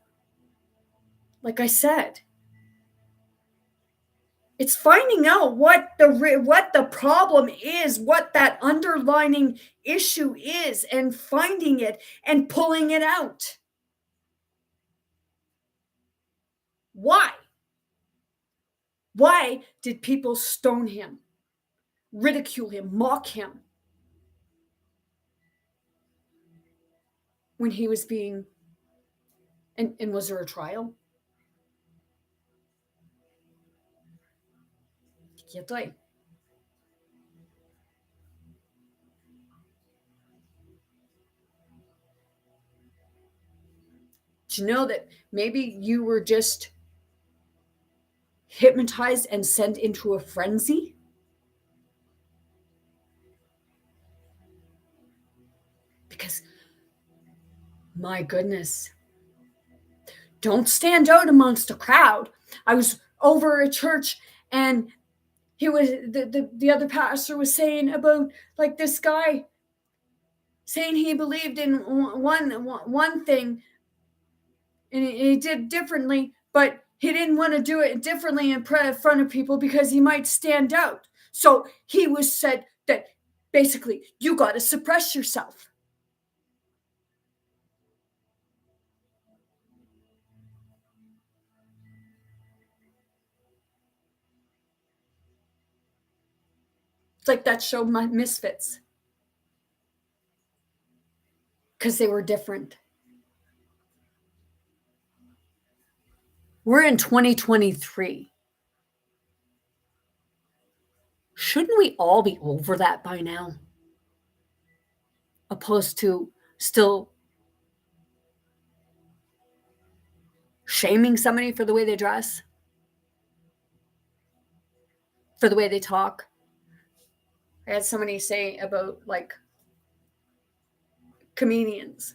Like I said, it's finding out what the problem is, what that underlining issue is, and finding it and pulling it out. Why? Why did people stone him, ridicule him, mock him when he was being, and was there a trial? Do you know that maybe you were just hypnotized and sent into a frenzy? Because, my goodness, don't stand out amongst a crowd. I was over at church, and he was the other pastor was saying about like this guy saying he believed in one thing, and he did differently, but he didn't want to do it differently in front of people because he might stand out. So he was said that basically you got to suppress yourself. It's like that show Misfits, because they were different. We're in 2023. Shouldn't we all be over that by now? Opposed to still shaming somebody for the way they dress, for the way they talk. I had somebody say about like comedians,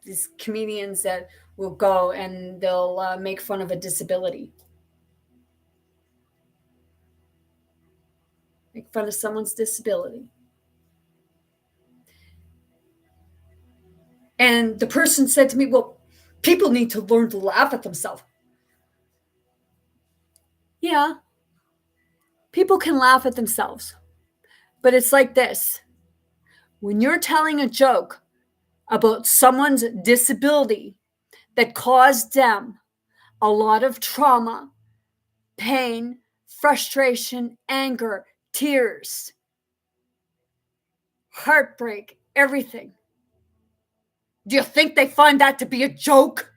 these comedians that will go and they'll make fun of a disability, make fun of someone's disability. And the person said to me, well, people need to learn to laugh at themselves. Yeah, people can laugh at themselves. But it's like this. When you're telling a joke about someone's disability that caused them a lot of trauma, pain, frustration, anger, tears, heartbreak, everything. Do you think they find that to be a joke?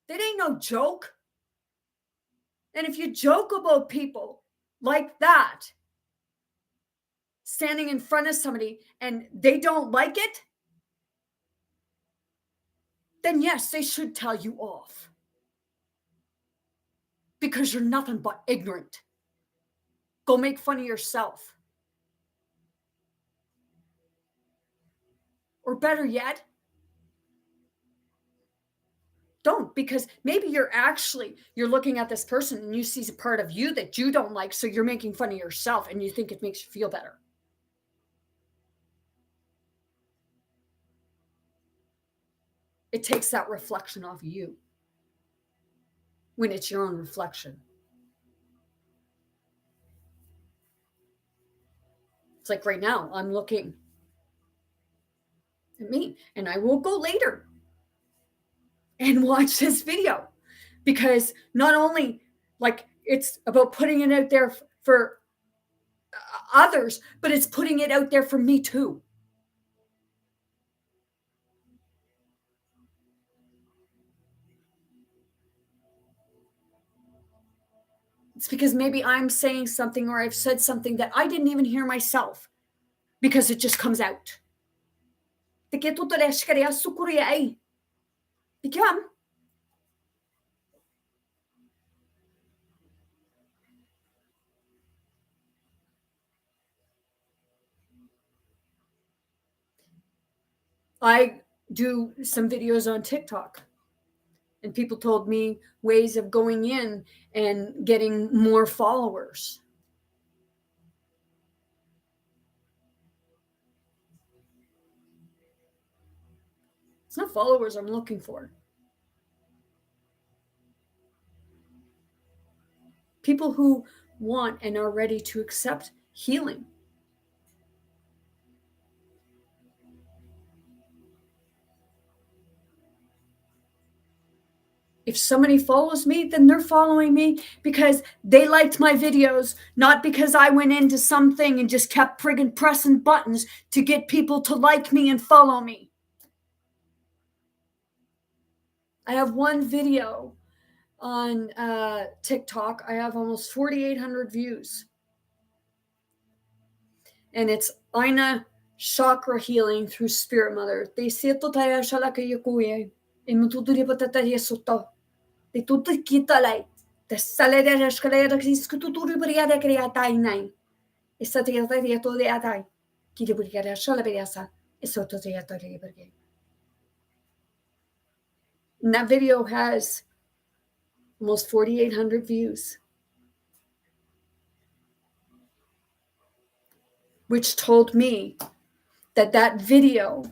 That ain't no joke. And if you joke about people like that, standing in front of somebody and they don't like it, then yes, they should tell you off. Because you're nothing but ignorant. Go make fun of yourself. Or better yet, don't, because maybe you're looking at this person and you see a part of you that you don't like, so you're making fun of yourself and you think it makes you feel better. It takes that reflection off you when it's your own reflection. It's like right now, I'm looking at me, and I will go later and watch this video, because not only like it's about putting it out there for others, but it's putting it out there for me too. It's because maybe I'm saying something or I've said something that I didn't even hear myself, because it just comes out. I do some videos on TikTok, and people told me ways of going in and getting more followers. It's not followers I'm looking for. People who want and are ready to accept healing. If somebody follows me, then they're following me because they liked my videos, not because I went into something and just kept friggin' pressing buttons to get people to like me and follow me. I have one video on TikTok. I have almost 4,800 views. And it's Aina chakra healing through Spirit Mother. They say to taya shala ke yakuye. E mutuduri patata yesuto. They tutu kita lai. And that video has almost 4,800 views, which told me that that video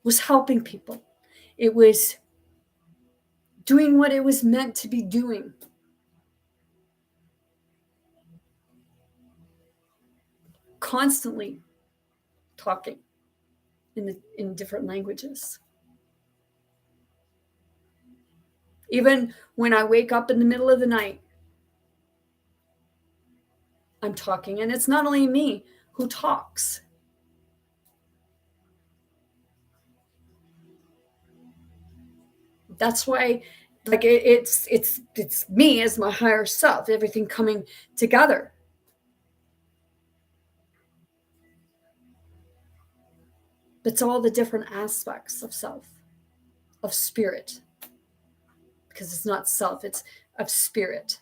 was helping people. It was doing what it was meant to be doing. Constantly talking in different languages. Even when I wake up in the middle of the night, I'm talking. And it's not only me who talks. That's why, like, it's me as my higher self, everything coming together. It's all the different aspects of self, of spirit. Because it's not self, it's of spirit.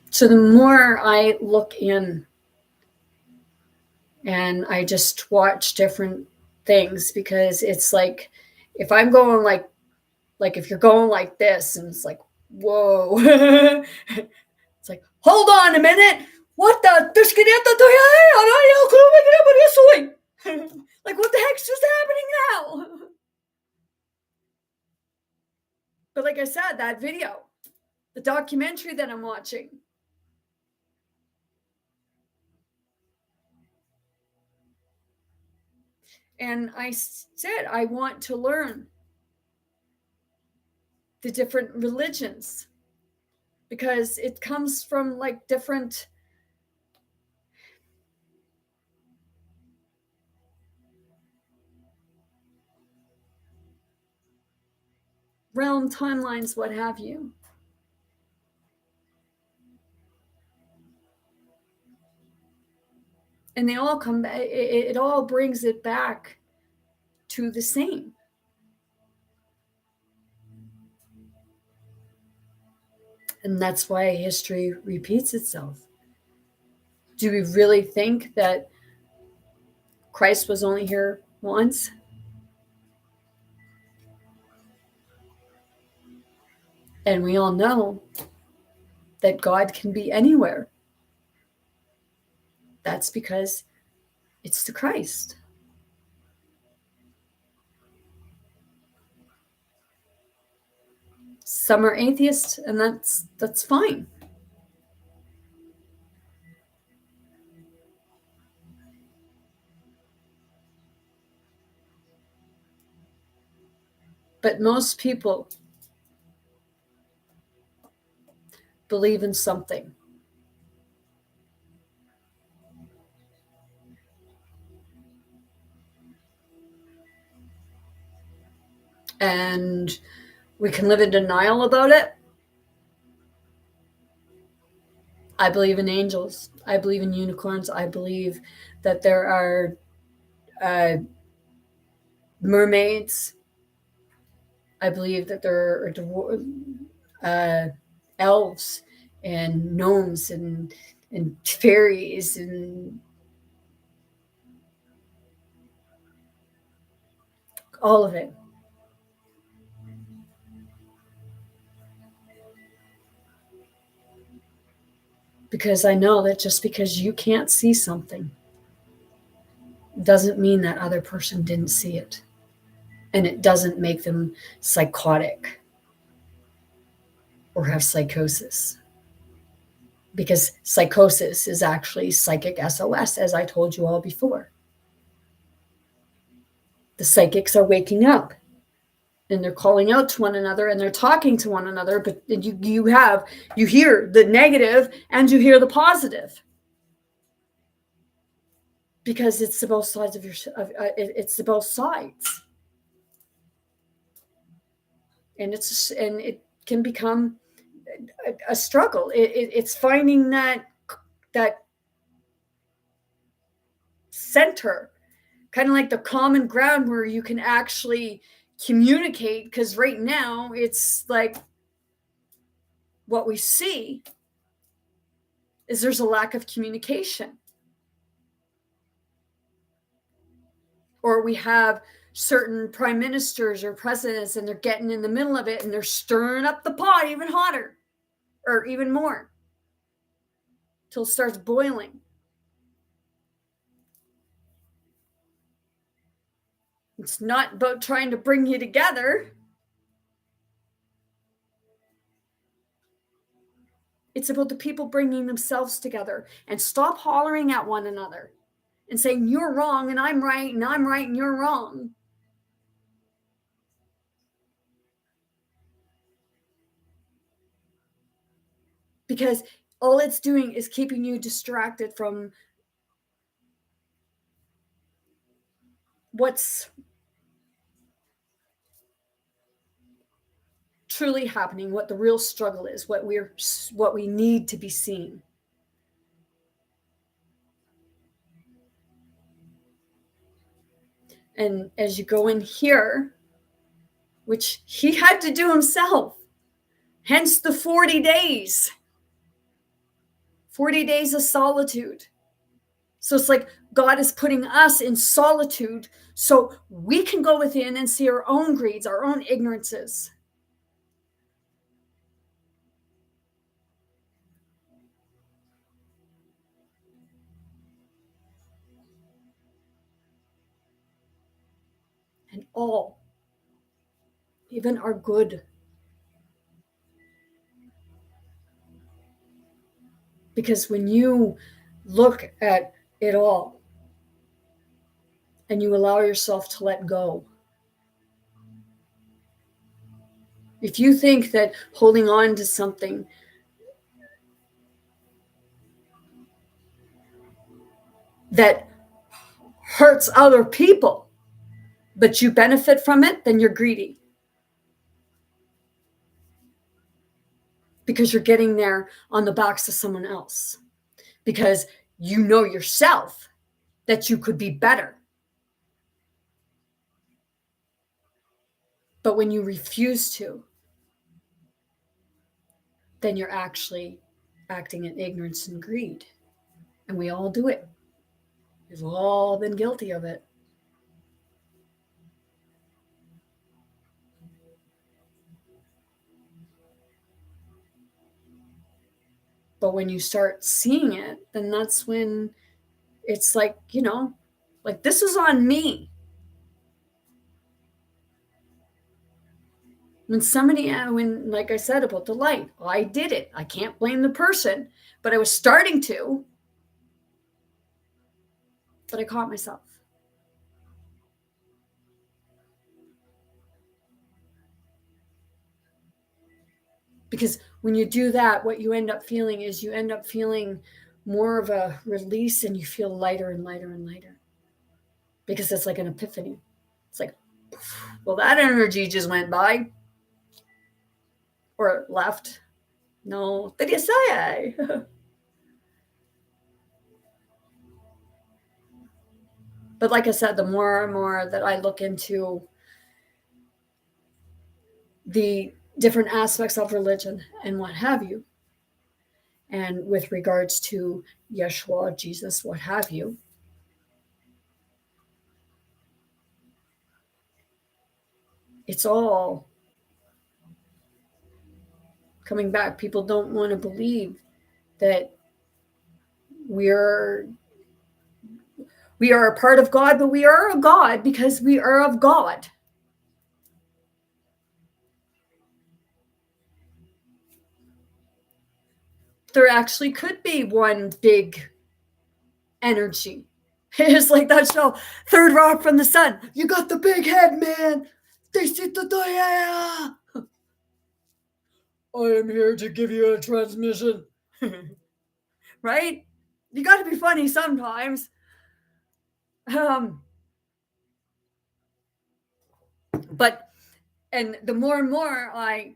So the more I look in and I just watch different things, because it's like, if I'm going like if you're going like this and it's like, whoa, it's like, hold on a minute, what the, like, what the heck's just happening now? But like I said, that video, the documentary that I'm watching, and I said, I want to learn the different religions, because it comes from like different realm timelines, what have you. And they all come back, it all brings it back to the same. And that's why history repeats itself. Do we really think that Christ was only here once? And we all know that God can be anywhere. That's because it's the Christ. Some are atheists, and that's fine. But most people believe in something. And we can live in denial about it. I believe in angels. I believe in unicorns. I believe that there are mermaids. I believe that there are elves and gnomes and fairies and all of it. Because I know that just because you can't see something doesn't mean that other person didn't see it. And it doesn't make them psychotic or have psychosis. Because psychosis is actually psychic SOS, as I told you all before. The psychics are waking up and they're calling out to one another and they're talking to one another, but you hear the negative and you hear the positive. because it's the both sides of it's the both sides, and it can become a struggle. It's finding that center, kind of like the common ground where you can actually communicate, because right now it's like what we see is there's a lack of communication, or we have certain prime ministers or presidents and they're getting in the middle of it and they're stirring up the pot even hotter or even more till it starts boiling. It's not about trying to bring you together. It's about the people bringing themselves together, and stop hollering at one another and saying you're wrong and I'm right and you're wrong. Because all it's doing is keeping you distracted from what's truly happening, what the real struggle is, what we need to be seen. And as you go in here, which he had to do himself, hence the 40 days. 40 days of solitude. So it's like God is putting us in solitude so we can go within and see our own greeds, our own ignorances. And all, even our good. Because when you look at it all and you allow yourself to let go, if you think that holding on to something that hurts other people, but you benefit from it, then you're greedy. Because you're getting there on the backs of someone else. Because you know yourself that you could be better. But when you refuse to, then you're actually acting in ignorance and greed. And we all do it. We've all been guilty of it. But when you start seeing it, then that's when it's like, like this is on me. When like I said about the light, I did it. I can't blame the person, but I was starting to, but I caught myself. Because when you do that, what you end up feeling is more of a release, and you feel lighter and lighter and lighter. Because it's like an epiphany. It's like, well, that energy just went by. Or left. No, did you say? But like I said, the more and more that I look into the different aspects of religion and what have you, and with regards to Yeshua, Jesus, what have you, it's all coming back. People don't want to believe that we are a part of God, but we are a God because we are of God. There actually could be one big energy. It's like that show, Third Rock from the Sun. You got the big head, man. I am here to give you a transmission. Right? You got to be funny sometimes. But and the more and more I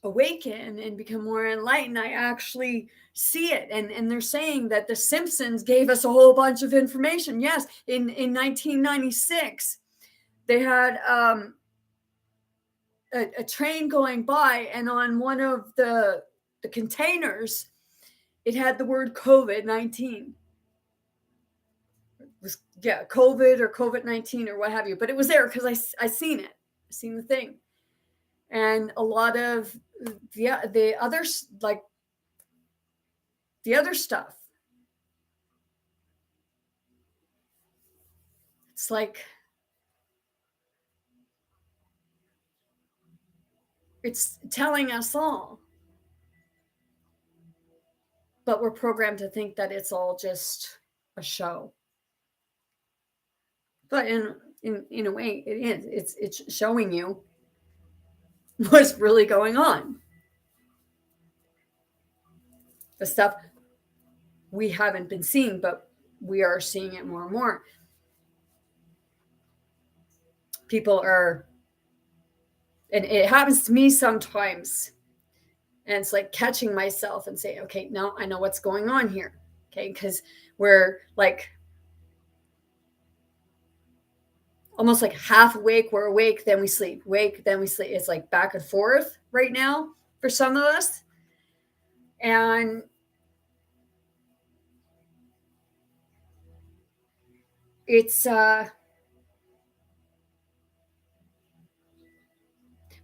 awaken and become more enlightened, I actually see it. And they're saying that the Simpsons gave us a whole bunch of information. Yes, in 1996, they had a train going by, and on one of the containers, it had the word COVID-19. Was, yeah, COVID or COVID-19 or what have you, but it was there because I seen it. I seen the thing. And a lot of the others, like the other stuff, it's like it's telling us all, but we're programmed to think that it's all just a show. But in a way, it is. It's showing you what's really going on. The stuff we haven't been seeing, but we are seeing it more and more. People are, and it happens to me sometimes, and it's like catching myself and saying, okay, now I know what's going on here. Okay, because we're like almost like half awake, we're awake, then we sleep, wake, then we sleep. It's like back and forth right now for some of us. And it's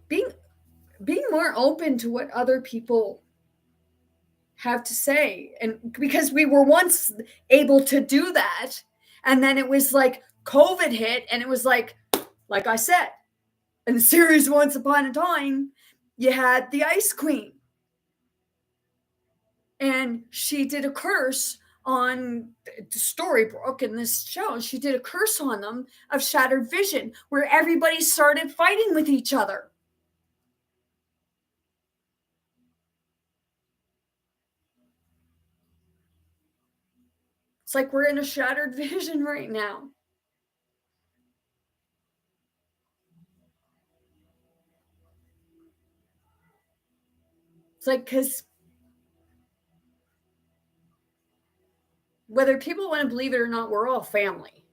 being more open to what other people have to say. And because we were once able to do that, and then it was like COVID hit, and it was like I said, in the series Once Upon a Time, you had the Ice Queen, and she did a curse on Storybrooke in this show. She did a curse on them of shattered vision, where everybody started fighting with each other. It's like we're in a shattered vision right now. It's like, because whether people want to believe it or not, we're all family.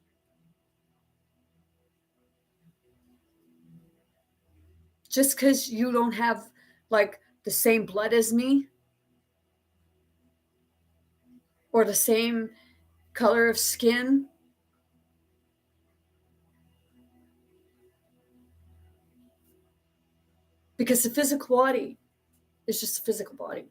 Just because you don't have like the same blood as me or the same color of skin, because the physical body is just a physical body.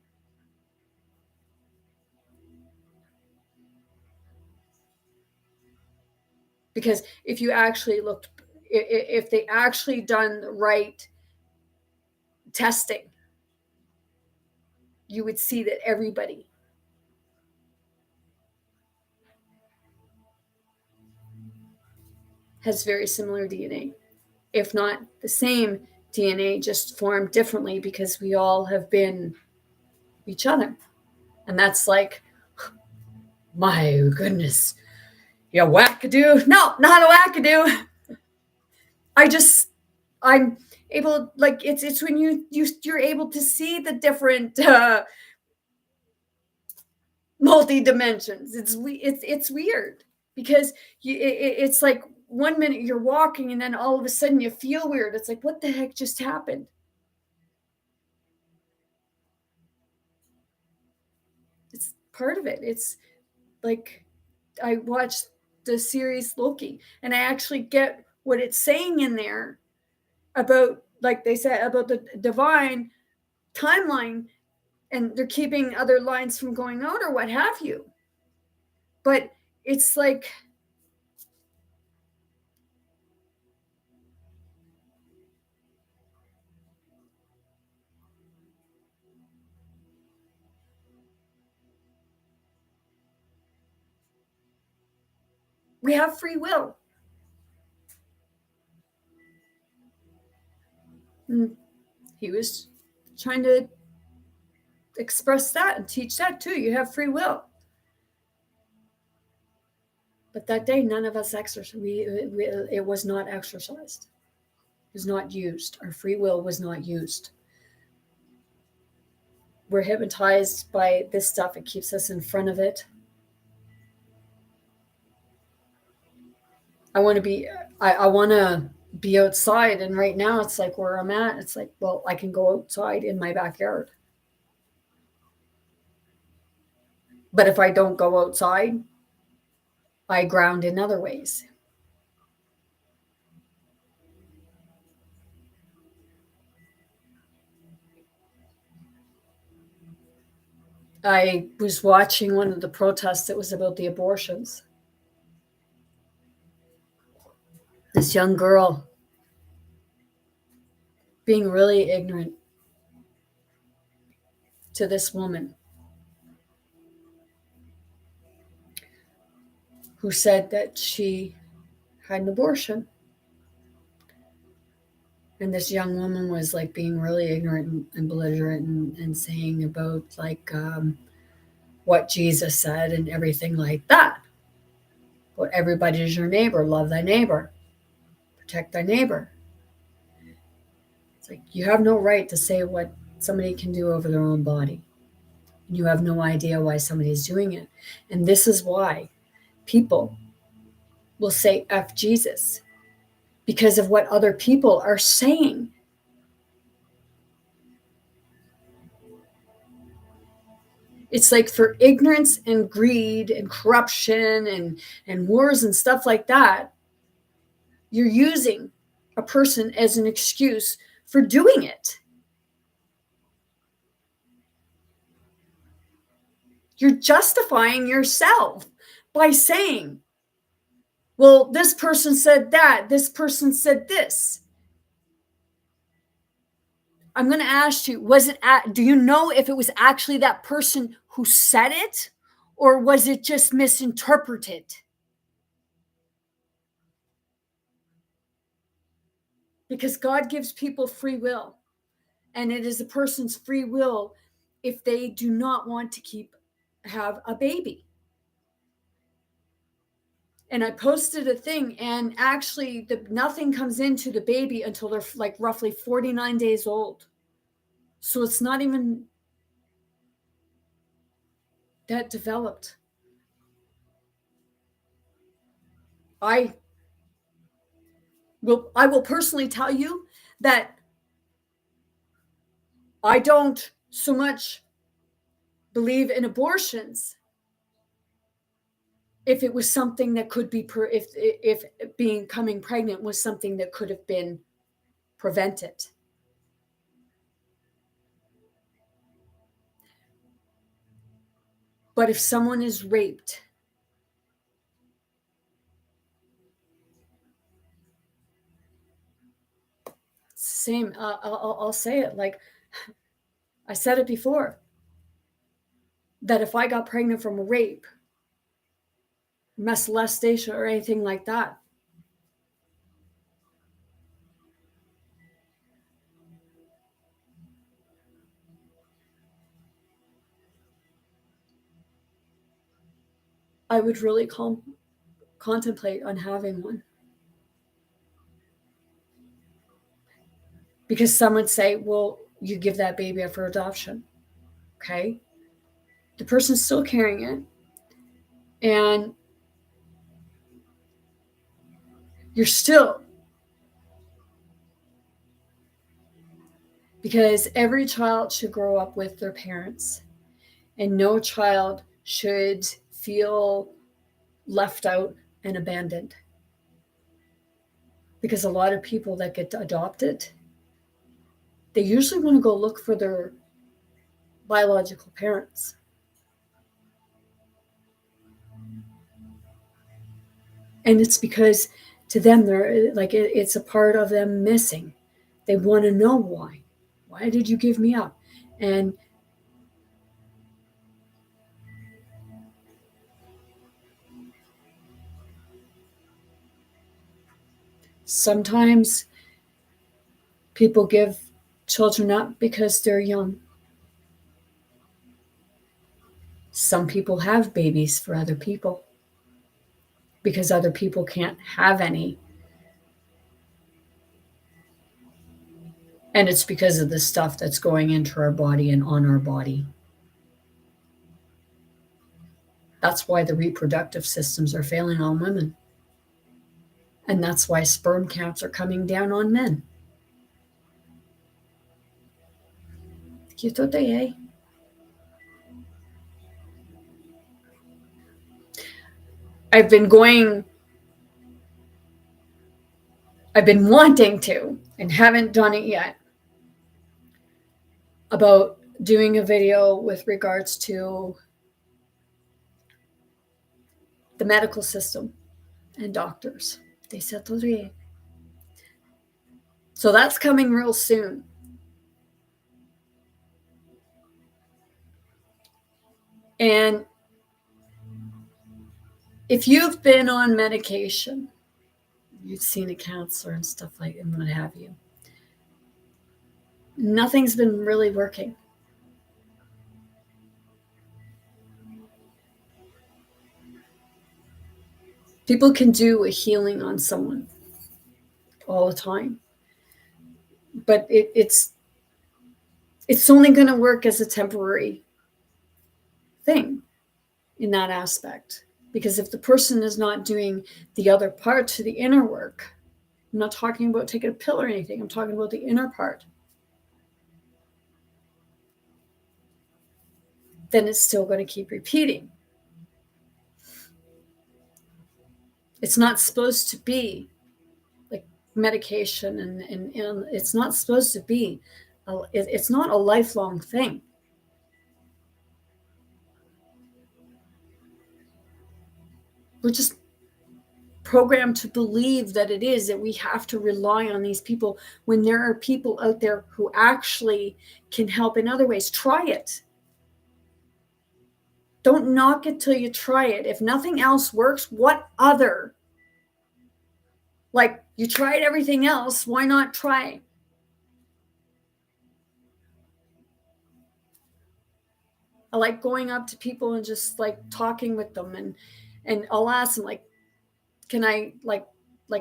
Because if you actually looked, if they actually done the right testing, you would see that everybody has very similar DNA, if not the same DNA, just formed differently because we all have been each other. And that's like, my goodness, you wackadoo. No, not a wackadoo. I'm able, like, it's when you're able to see the different multi dimensions. It's weird because it's like 1 minute you're walking and then all of a sudden you feel weird. It's like, what the heck just happened? It's part of it. It's like, I watched the series Loki, and I actually get what it's saying in there about, like they said, about the divine timeline, and they're keeping other lines from going out or what have you. But it's like, we have free will. And he was trying to express that and teach that too. You have free will. But that day, none of us exercised. It was not exercised. It was not used. Our free will was not used. We're hypnotized by this stuff. It keeps us in front of it. I want to be outside. And right now it's like where I'm at. It's like, well, I can go outside in my backyard. But if I don't go outside, I ground in other ways. I was watching one of the protests that was about the abortions. This young girl being really ignorant to this woman who said that she had an abortion. And this young woman was like being really ignorant and belligerent and saying about like what Jesus said and everything like that. Well, everybody's your neighbor. Love thy neighbor. Protect thy neighbor. It's like you have no right to say what somebody can do over their own body. You have no idea why somebody's doing it. And this is why people will say F Jesus, because of what other people are saying. It's like for ignorance and greed and corruption and wars and stuff like that, you're using a person as an excuse for doing it. You're justifying yourself by saying, well, this person said that, this person said this. I'm going to ask you, do you know if it was actually that person who said it, or was it just misinterpreted? Because God gives people free will, and it is a person's free will if they do not want to have a baby. And I posted a thing, and actually nothing comes into the baby until they're like roughly 49 days old. So it's not even that developed. I will personally tell you that I don't so much believe in abortions if it was something that could be if becoming pregnant was something that could have been prevented. But if someone is raped, same. I'll say it like I said it before. That if I got pregnant from a rape, molestation, or anything like that, I would really contemplate on having one. Because some would say, well, you give that baby up for adoption. Okay. The person's still carrying it. And you're still, because every child should grow up with their parents, and no child should feel left out and abandoned. Because a lot of people that get adopted, they usually want to go look for their biological parents. And it's because to them, they're like, it's a part of them missing. They want to know why. Why did you give me up? And sometimes people give children up because they're young. Some people have babies for other people because other people can't have any. And it's because of the stuff that's going into our body and on our body. That's why the reproductive systems are failing on women. And that's why sperm counts are coming down on men. I've been wanting to and haven't done it yet about doing a video with regards to the medical system and doctors. So that's coming real soon. And if you've been on medication, you've seen a counselor and stuff like that, and what have you, nothing's been really working. People can do a healing on someone all the time, but it's only going to work as a temporary thing in that aspect. Because if the person is not doing the other part to the inner work, I'm not talking about taking a pill or anything, I'm talking about the inner part, then it's still going to keep repeating. It's not supposed to be like medication, and it's not supposed to be, it's not a lifelong thing. We're just programmed to believe that it is, that we have to rely on these people when there are people out there who actually can help in other ways. Try it. Don't knock it till you try it. If nothing else works, what other? Like, you tried everything else, why not try? I like going up to people and just like talking with them, and I'll ask them, like, can I like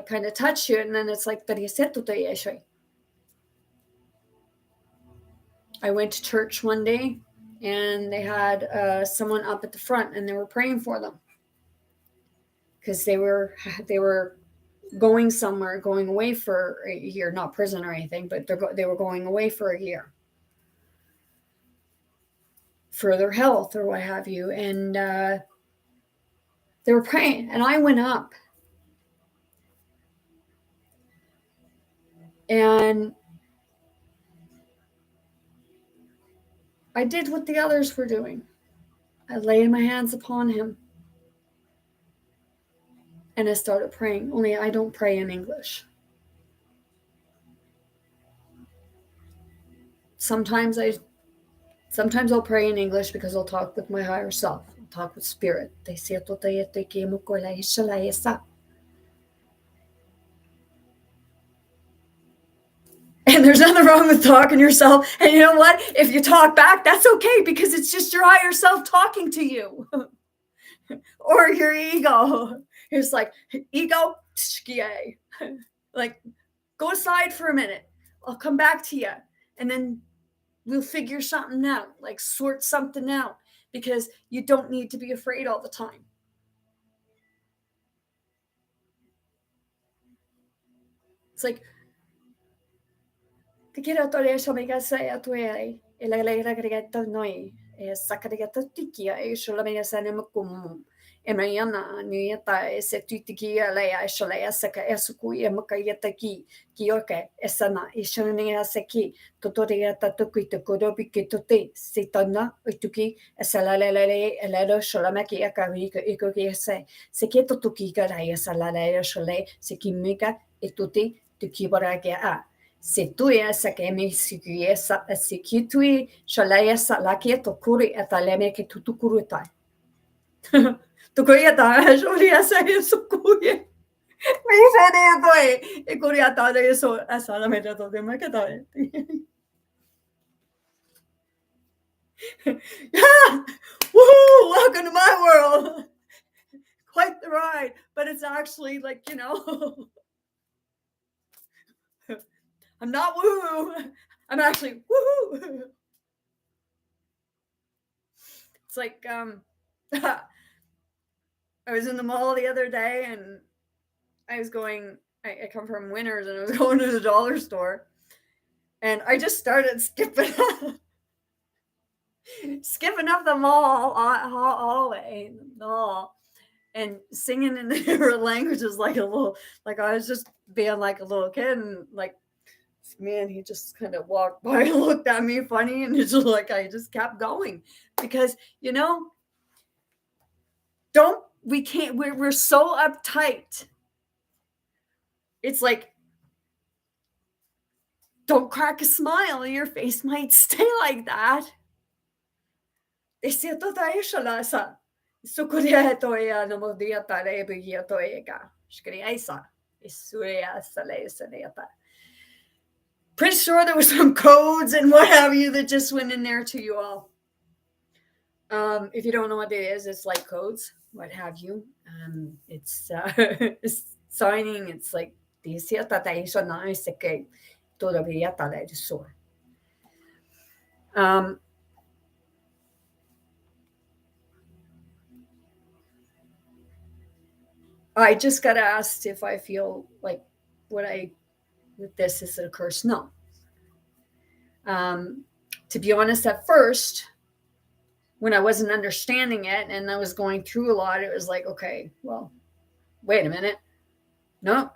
kind of touch you? And then it's like, I went to church one day and they had someone up at the front and they were praying for them because they were going somewhere, going away for a year, not prison or anything, but they were going away for a year for their health or what have you. And they were praying, and I went up and I did what the others were doing. I laid my hands upon him and I started praying, only I don't pray in English. Sometimes I'll pray in English because I'll talk with my higher self. I'll talk with spirit. And there's nothing wrong with talking to yourself. And you know what? If you talk back, that's okay, because it's just your higher self talking to you. Or your ego. It's like, ego, like, go aside for a minute. I'll come back to you. And then we'll figure something out, like sort something out, because you don't need to be afraid all the time. It's like, Emayana nieta ese tutikia lea shalea saka esukuya mukayetaki kioke esana ishonia seki totoria tatuki tokorobi kitote sitana utuki esalalele elero sholamaki akavika ikoki seketo tuki garaya salalaya shole sekimika etuti tukibarage a Situia sakemi sikiesa sikitui shalaya salaki tokuri ataleme ke tutukurutai. Tukuya ta sholia sa sukuye. Me sene toy e kuria ta de so asala me to de ma kata. Woohoo! Welcome to my world. quite the ride, but it's actually like, I'm not woohoo. I'm actually woohoo. It's like, I was in the mall the other day and I was going, I come from Winners and I was going to the dollar store and I just started skipping up the mall hallway, and singing in different languages like I was just being like a little kid, and like man, he just kind of walked by and looked at me funny, and it's just like I just kept going because we're so uptight. It's like, don't crack a smile, your face might stay like that. Pretty sure there was some codes and what have you that just went in there to you all. If you don't know what it is, it's like codes, what have you. It's signing. It's like I just got asked if I feel like with this is a curse. No. To be honest, at first, when I wasn't understanding it and I was going through a lot, it was like, okay, well, wait a minute. No,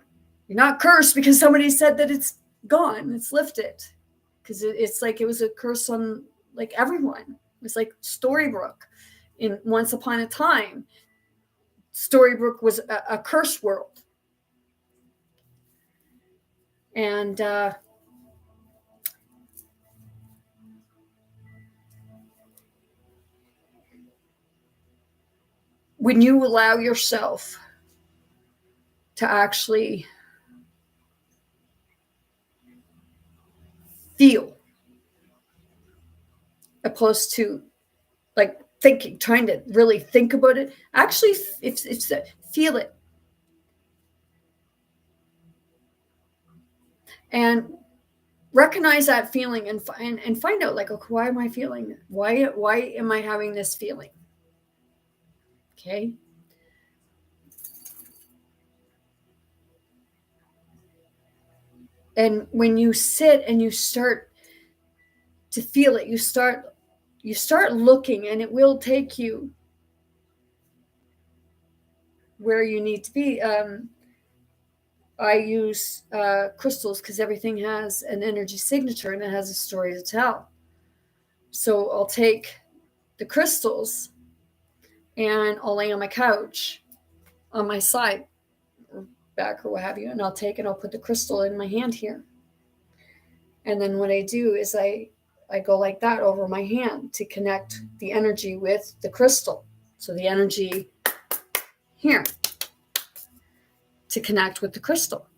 you're not cursed because somebody said that it's gone, it's lifted. Because it's like it was a curse on like everyone. It was like Storybrooke in Once Upon a Time. Storybrooke was a cursed world. And when you allow yourself to actually feel, opposed to like thinking, trying to really think about it, actually feel it. And recognize that feeling and find out like, okay, why am I feeling it? Why am I having this feeling? Okay. And when you sit and you start to feel it, you start looking, and it will take you where you need to be. I use crystals because everything has an energy signature and it has a story to tell. So I'll take the crystals and I'll lay on my couch on my side or back or what have you, and I'll put the crystal in my hand here. And then what I do is I go like that over my hand to connect the energy with the crystal. So the energy here to connect with the crystal.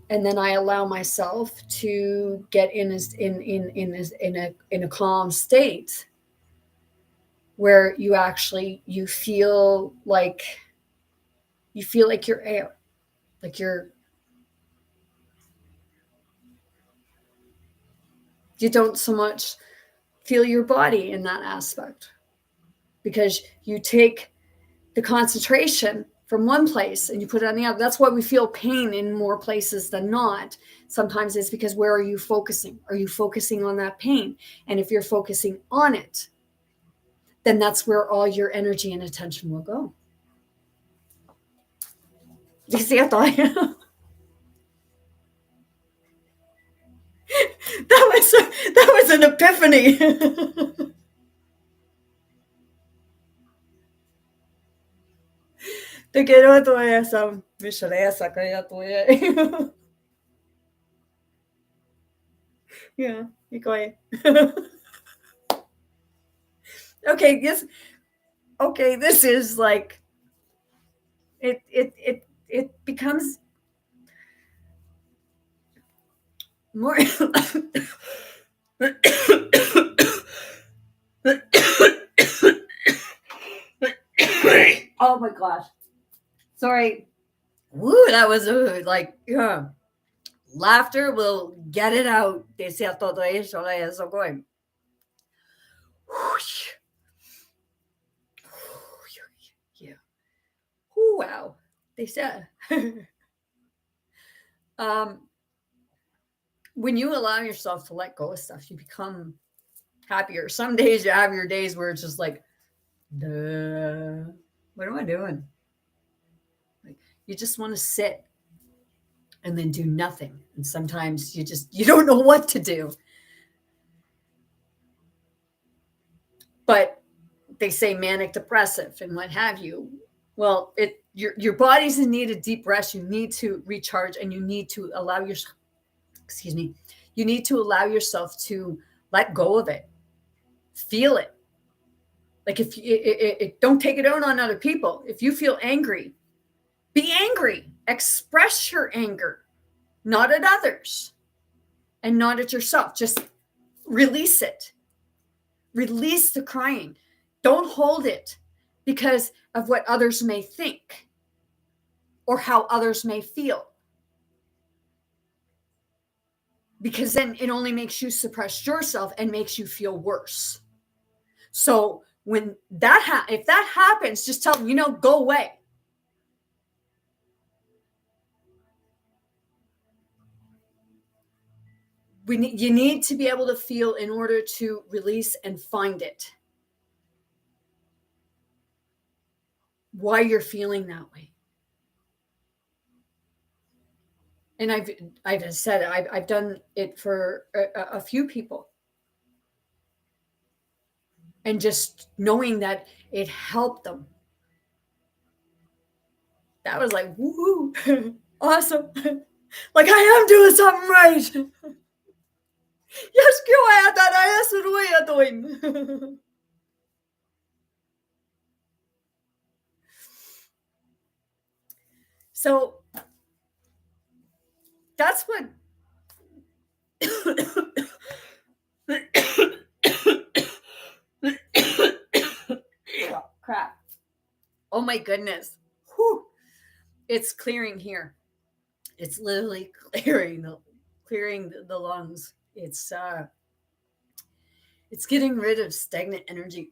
And then I allow myself to get in a calm state where you feel like you're air, like you don't so much feel your body in that aspect, because you take the concentration from one place and you put it on the other. That's why we feel pain in more places than not. Sometimes it's because where are you focusing? Are you focusing on that pain? And if you're focusing on it, then that's where all your energy and attention will go. You see, I thought that was an epiphany. Te quiero to je sam više lesa kad ja tu je. Yeah, ikaw Okay, this is like it becomes more Oh my gosh. Sorry. Woo, that was like, yeah. Laughter will get it out. Decía todo eso, eso going. Yeah. Ooh, wow. They said. um, when you allow yourself to let go of stuff, you become happier. Some days you have your days where it's just like, duh, what am I doing? Like, you just want to sit and then do nothing. And sometimes you don't know what to do. But they say manic depressive and what have you. Well, your body's in need of deep rest. You need to recharge and you need to allow yourself, excuse me, you need to allow yourself to let go of it. Feel it. Like if don't take it out on other people. If you feel angry, be angry. Express your anger, not at others and not at yourself. Just release it. Release the crying. Don't hold it because of what others may think or how others may feel. Because then it only makes you suppress yourself and makes you feel worse. So when if that happens, just tell them, go away. You need to be able to feel in order to release and find it. Why you're feeling that way. And I've said I've done it for a few people. And just knowing that it helped them. That was like, woohoo, awesome. Like I am doing something right. Yes, que voy a dar a eso, lo voy a doing. So that's what crap. Oh my goodness. Whew. It's clearing here. It's literally clearing the lungs. It's getting rid of stagnant energy.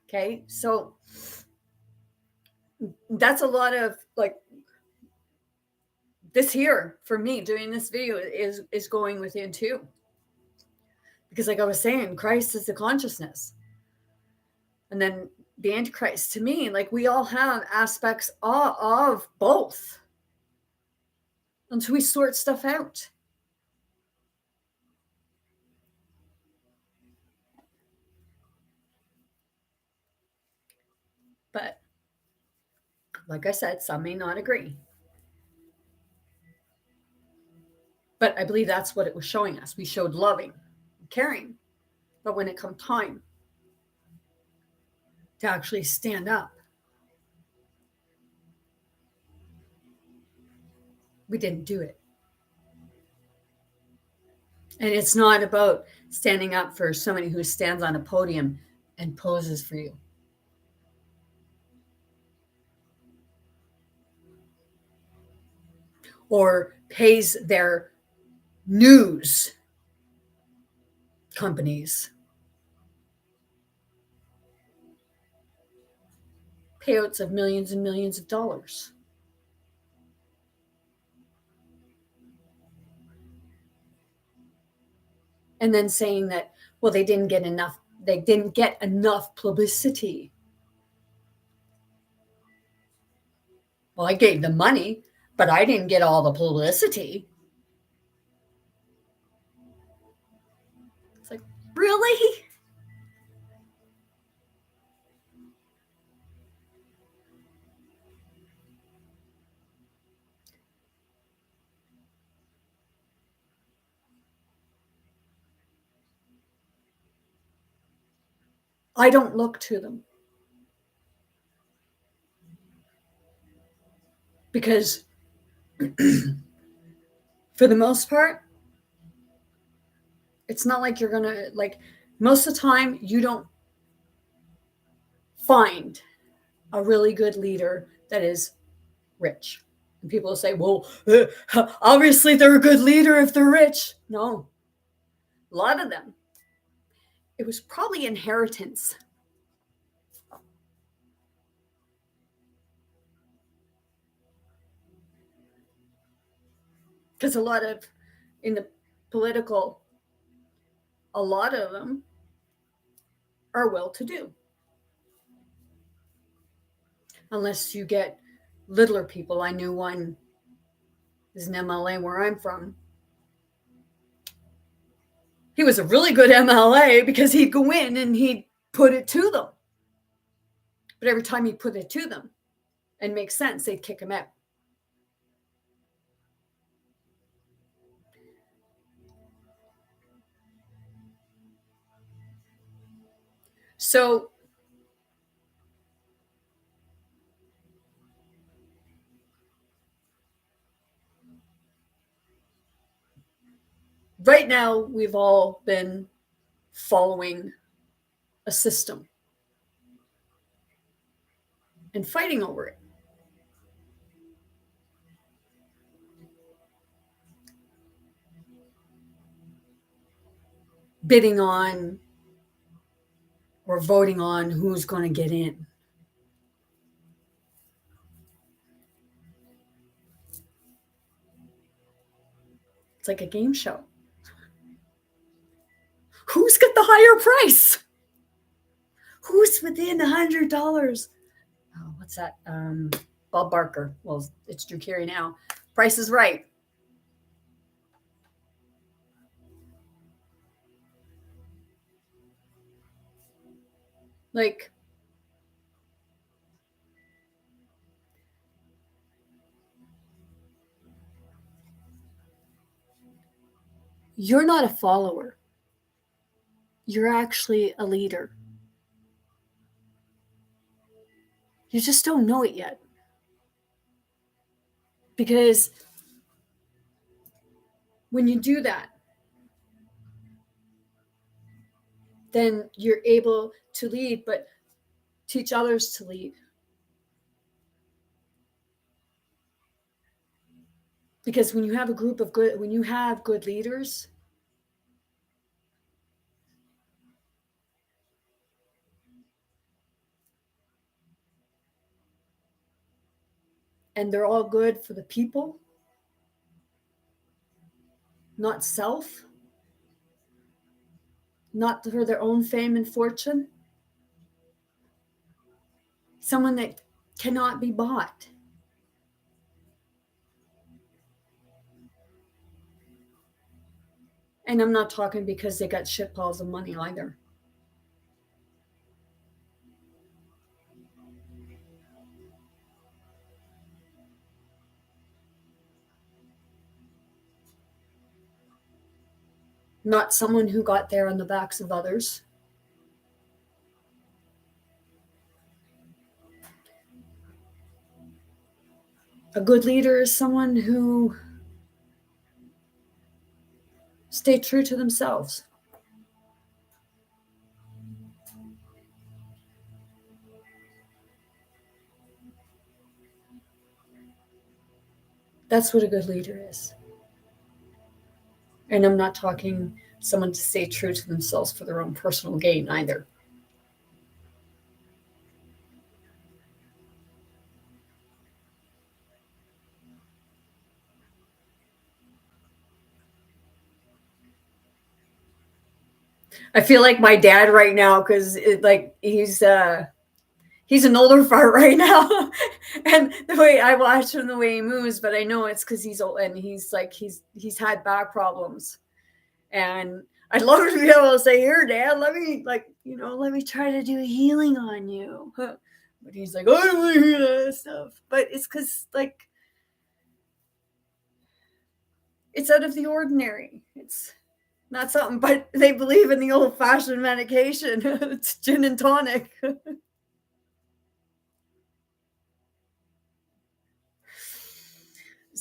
Okay, so that's a lot of like this here for me doing this video is going within too. Because like I was saying, Christ is the consciousness. And then the Antichrist, to me, like we all have aspects of both until we sort stuff out. But like I said, some may not agree. But I believe that's what it was showing us. We showed loving, caring. But when it come time to actually stand up, we didn't do it. And it's not about standing up for somebody who stands on a podium and poses for you. Or pays their news companies payouts of millions and millions of dollars. And then saying that, well, they didn't get enough publicity. Well, I gave them money, but I didn't get all the publicity. It's like, really? I don't look to them. Because for the most part, it's not like you're gonna, like, most of the time you don't find a really good leader that is rich. And people say, well, obviously they're a good leader if they're rich. No, a lot of them, it was probably inheritance. Because a lot of, in the political, a lot of them are well-to-do. Unless you get littler people. I knew one is an MLA where I'm from. He was a really good MLA because he'd go in and he'd put it to them. But every time he put it to them and make sense, they'd kick him out. So right now, we've all been following a system and fighting over it. Bidding on or voting on who's going to get in. It's like a game show. Who's got the higher price? Who's within $100? Oh, what's that? Bob Barker. Well, it's Drew Carey now. Price is Right. Like, you're not a follower. You're actually a leader. You just don't know it yet. Because when you do that, then you're able to lead, but teach others to lead. Because when you have a group of when you have good leaders, and they're all good for the people, not self, not for their own fame and fortune, someone that cannot be bought. And I'm not talking because they got shit piles of money either. Not someone who got there on the backs of others. A good leader is someone who stay true to themselves. That's what a good leader is. And I'm not talking someone to stay true to themselves for their own personal gain either. I feel like my dad right now because like he's an older fart right now, and the way I watch him, the way he moves, but I know it's because he's old and he's like he's had back problems, and I'd love to be able to say, "Here, Dad, let me let me try to do healing on you," but he's like, "I don't want to hear that stuff." But it's because like it's out of the ordinary. It's not something, but they believe in the old-fashioned medication. It's gin and tonic.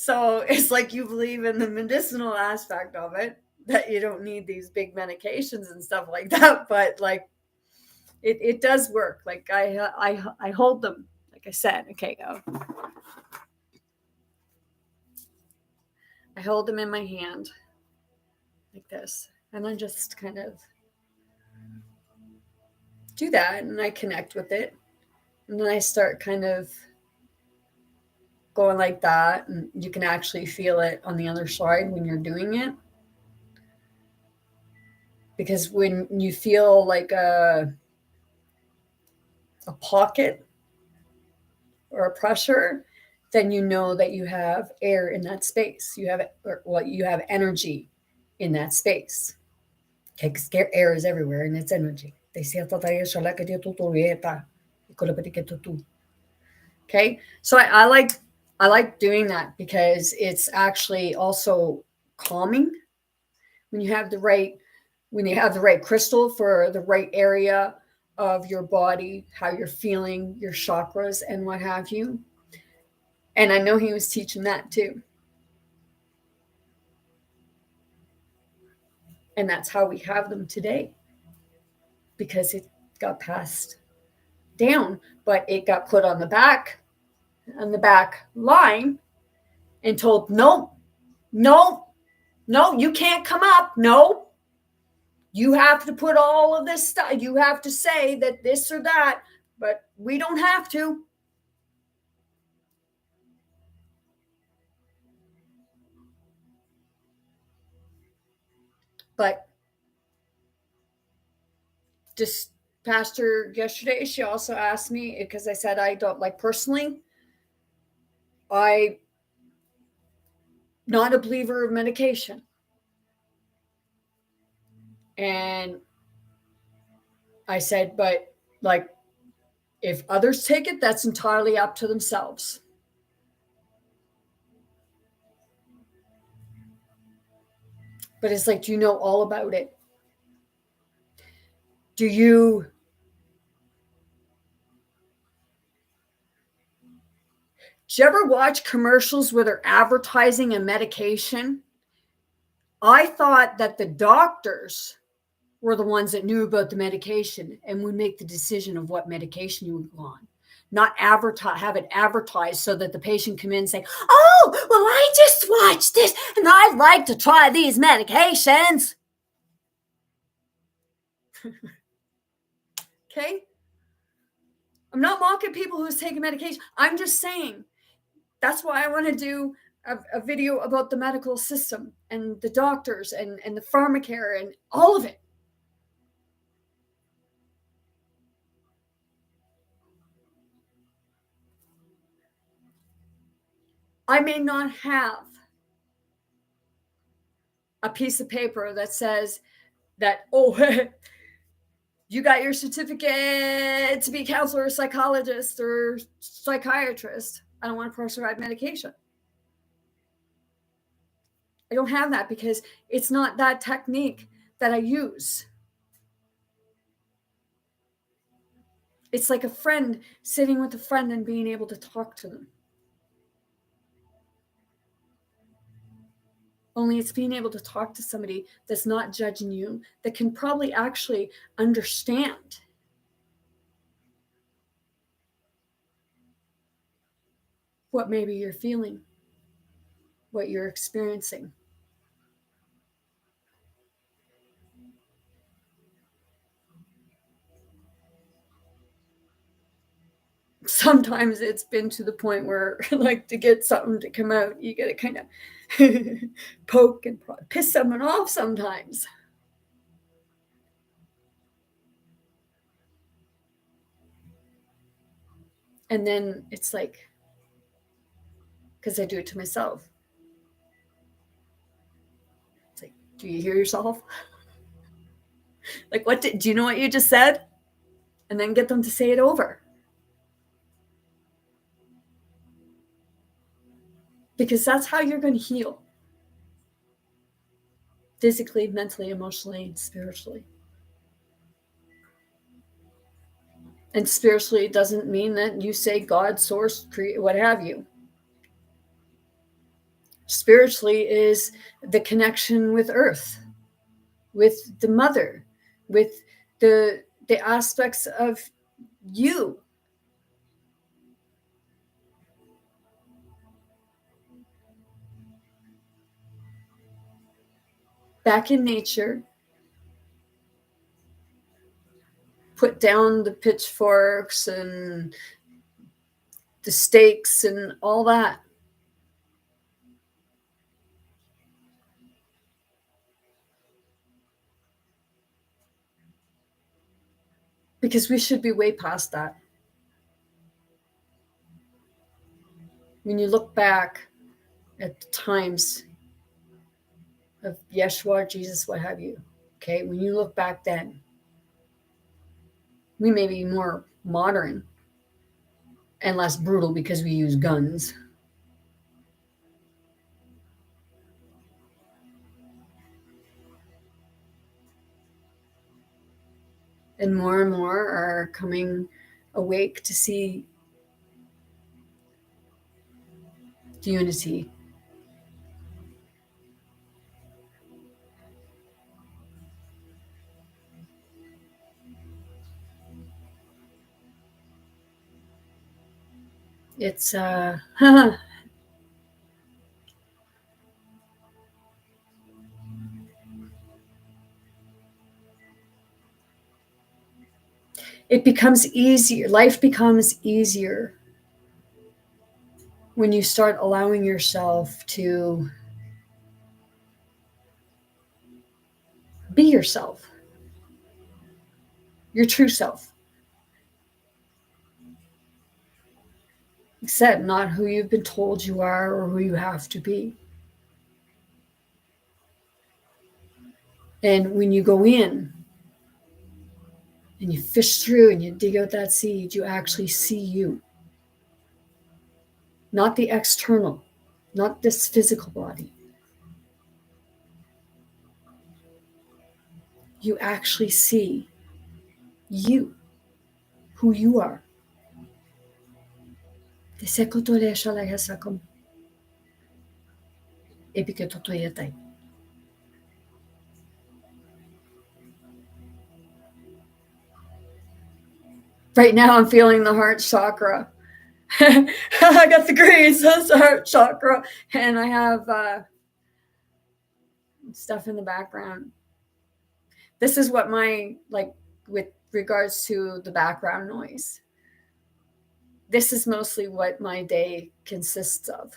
So it's like you believe in the medicinal aspect of it, that you don't need these big medications and stuff like that. But like it does work. Like I hold them, like I said. Okay, go. I hold them in my hand like this, and I just kind of do that, and I connect with it, and then I start kind of going like that, and you can actually feel it on the other side when you're doing it. Because when you feel like a pocket or a pressure, then you know that you have air in that space. You have, or well, you have energy in that space. Okay, because air is everywhere and it's energy. Okay, so I like doing that because it's actually also calming when you have the right crystal for the right area of your body, how you're feeling, your chakras, and what have you. And I know he was teaching that too. And that's how we have them today, because it got passed down, but it got put on the back line, and told, no, no, no, you can't come up. No, you have to put all of this stuff. You have to say that this or that, but we don't have to. But just pastor yesterday, she also asked me, because I said I don't, like, personally, I not a believer of medication. And I said, but like, if others take it, that's entirely up to themselves. But it's like, do you know all about it? Do you ever watch commercials where they're advertising a medication? I thought that the doctors were the ones that knew about the medication and would make the decision of what medication you would go on, not have it advertised so that the patient come in and say, oh, well, I just watched this and I'd like to try these medications. Okay, I'm not mocking people who's taking medication. I'm just saying that's why I want to do a video about the medical system and the doctors and the pharmacare and all of it. I may not have a piece of paper that says that, oh, you got your certificate to be a counselor or psychologist or psychiatrist. I don't want to prescribe medication. I don't have that because it's not that technique that I use. It's like a friend sitting with a friend and being able to talk to them. Only it's being able to talk to somebody that's not judging you, that can probably actually understand what maybe you're feeling, what you're experiencing. Sometimes it's been to the point where, like, to get something to come out, you got to kind of poke and piss someone off sometimes. And then it's like, because I do it to myself. It's like, do you hear yourself? Like, do you know what you just said? And then get them to say it over. Because that's how you're going to heal. Physically, mentally, emotionally, spiritually. And spiritually doesn't mean that you say God, source, create, what have you. spiritually is the connection with earth, with the mother, with the aspects of you. Back in nature, put down the pitchforks and the stakes and all that. Because we should be way past that. When you look back at the times of Yeshua, Jesus, what have you, okay, when you look back then, we may be more modern and less brutal because we use guns. And more are coming awake to see the unity. It's it becomes easier. Life becomes easier when you start allowing yourself to be yourself, your true self. Except not who you've been told you are or who you have to be. And when you go in and you fish through and you dig out that seed, you actually see you. Not the external, not this physical body. You actually see you, who you are. Right now, I'm feeling the heart chakra. I got the greens, that's the heart chakra, and I have stuff in the background. This is what my, like, with regards to the background noise, this is mostly what my day consists of.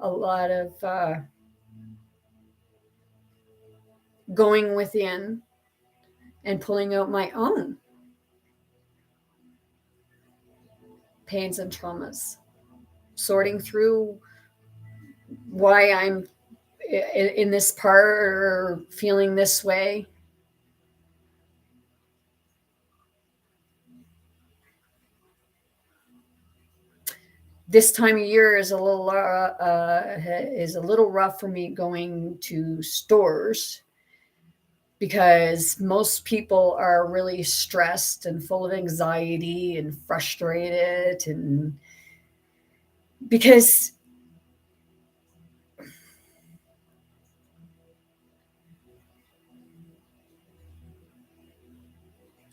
A lot of going within and pulling out my own pains and traumas, sorting through why I'm in this part or feeling this way. This time of year is a little rough for me going to stores because most people are really stressed and full of anxiety and frustrated, and because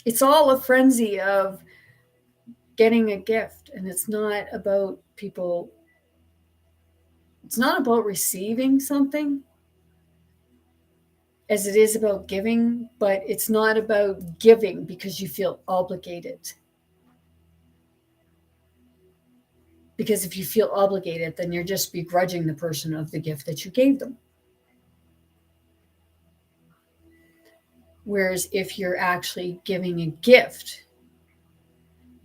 it's all a frenzy of getting a gift, and it's not about people, it's not about receiving something as it is about giving, but it's not about giving because you feel obligated. Because if you feel obligated, then you're just begrudging the person of the gift that you gave them. Whereas if you're actually giving a gift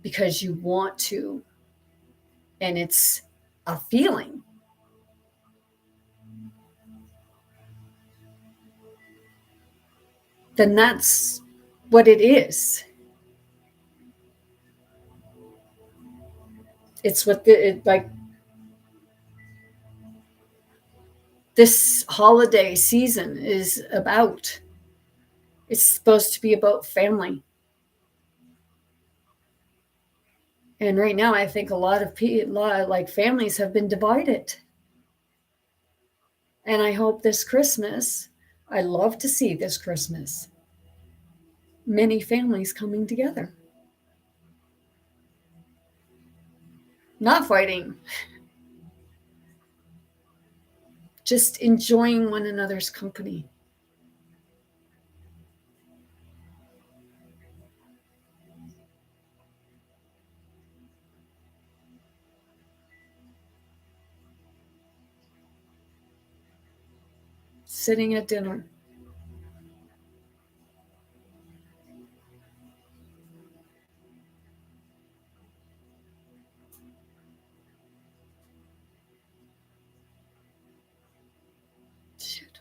because you want to, and it's a feeling, then that's what it is. It's what like this holiday season is about. It's supposed to be about family. And right now, I think a lot of people, like families, have been divided. And I hope this Christmas, I love to see this Christmas, many families coming together. Not fighting, just enjoying one another's company. Sitting at dinner. Shit.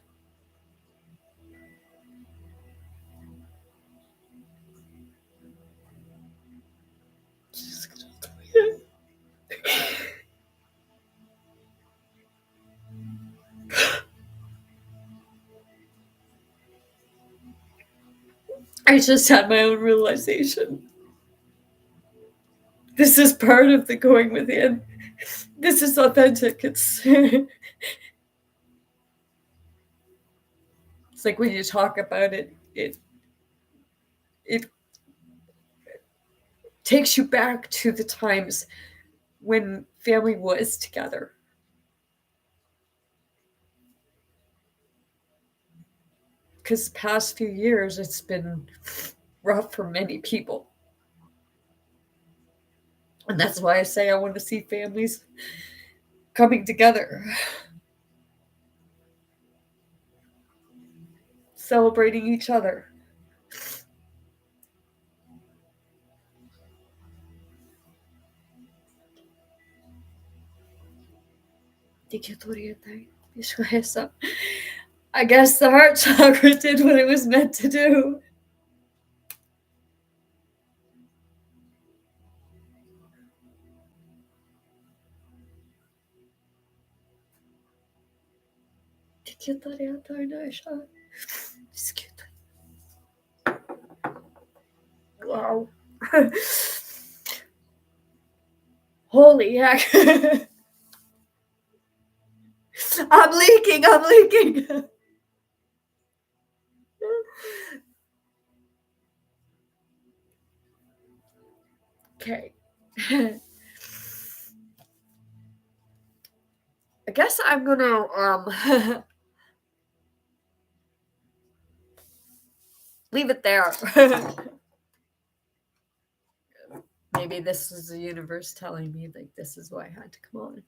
I just had my own realization. This is part of the going within. This is authentic. It's it's like when you talk about it, it takes you back to the times when family was together. Because the past few years, it's been rough for many people. And that's why I say I want to see families coming together, celebrating each other. I guess the heart chakra did what it was meant to do. Wow. Holy heck. I'm leaking. I'm leaking. Okay. I guess I'm gonna leave it there. Maybe this is the universe telling me like this is why I had to come on.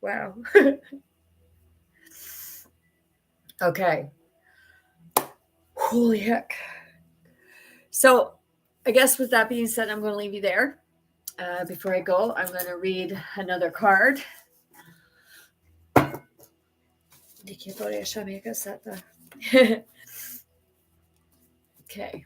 Wow. Okay. Holy heck. So I guess with that being said, I'm going to leave you there. Before I go, I'm going to read another card. Okay.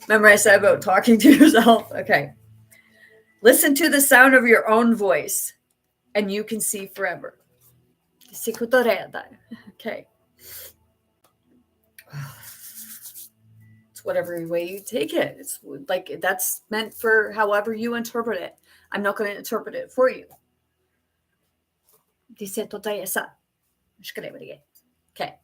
Remember I said about talking to yourself? Okay. Listen to the sound of your own voice and you can see forever. Okay. It's whatever way you take it. It's like that's meant for however you interpret it. I'm not going to interpret it for you. Okay.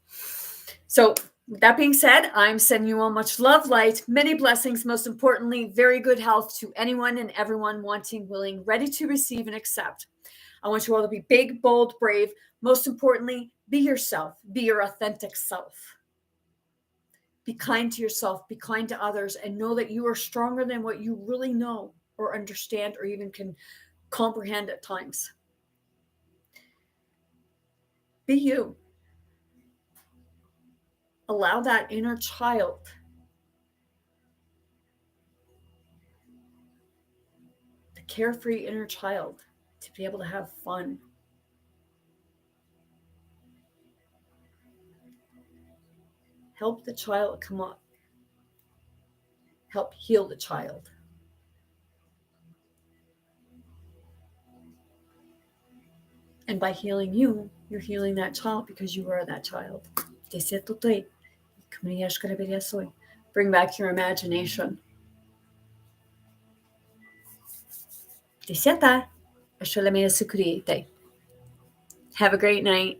So, with that being said, I'm sending you all much love, light, many blessings, most importantly, very good health to anyone and everyone wanting, willing, ready to receive and accept. I want you all to be big, bold, brave. Most importantly, be yourself, be your authentic self. Be kind to yourself, be kind to others, and know that you are stronger than what you really know or understand or even can comprehend at times. Be you. Allow that inner child carefree inner child to be able to have fun. Help the child come up. Help heal the child. And by healing you, you're healing that child because you are that child. Bring back your imagination. Have a great night.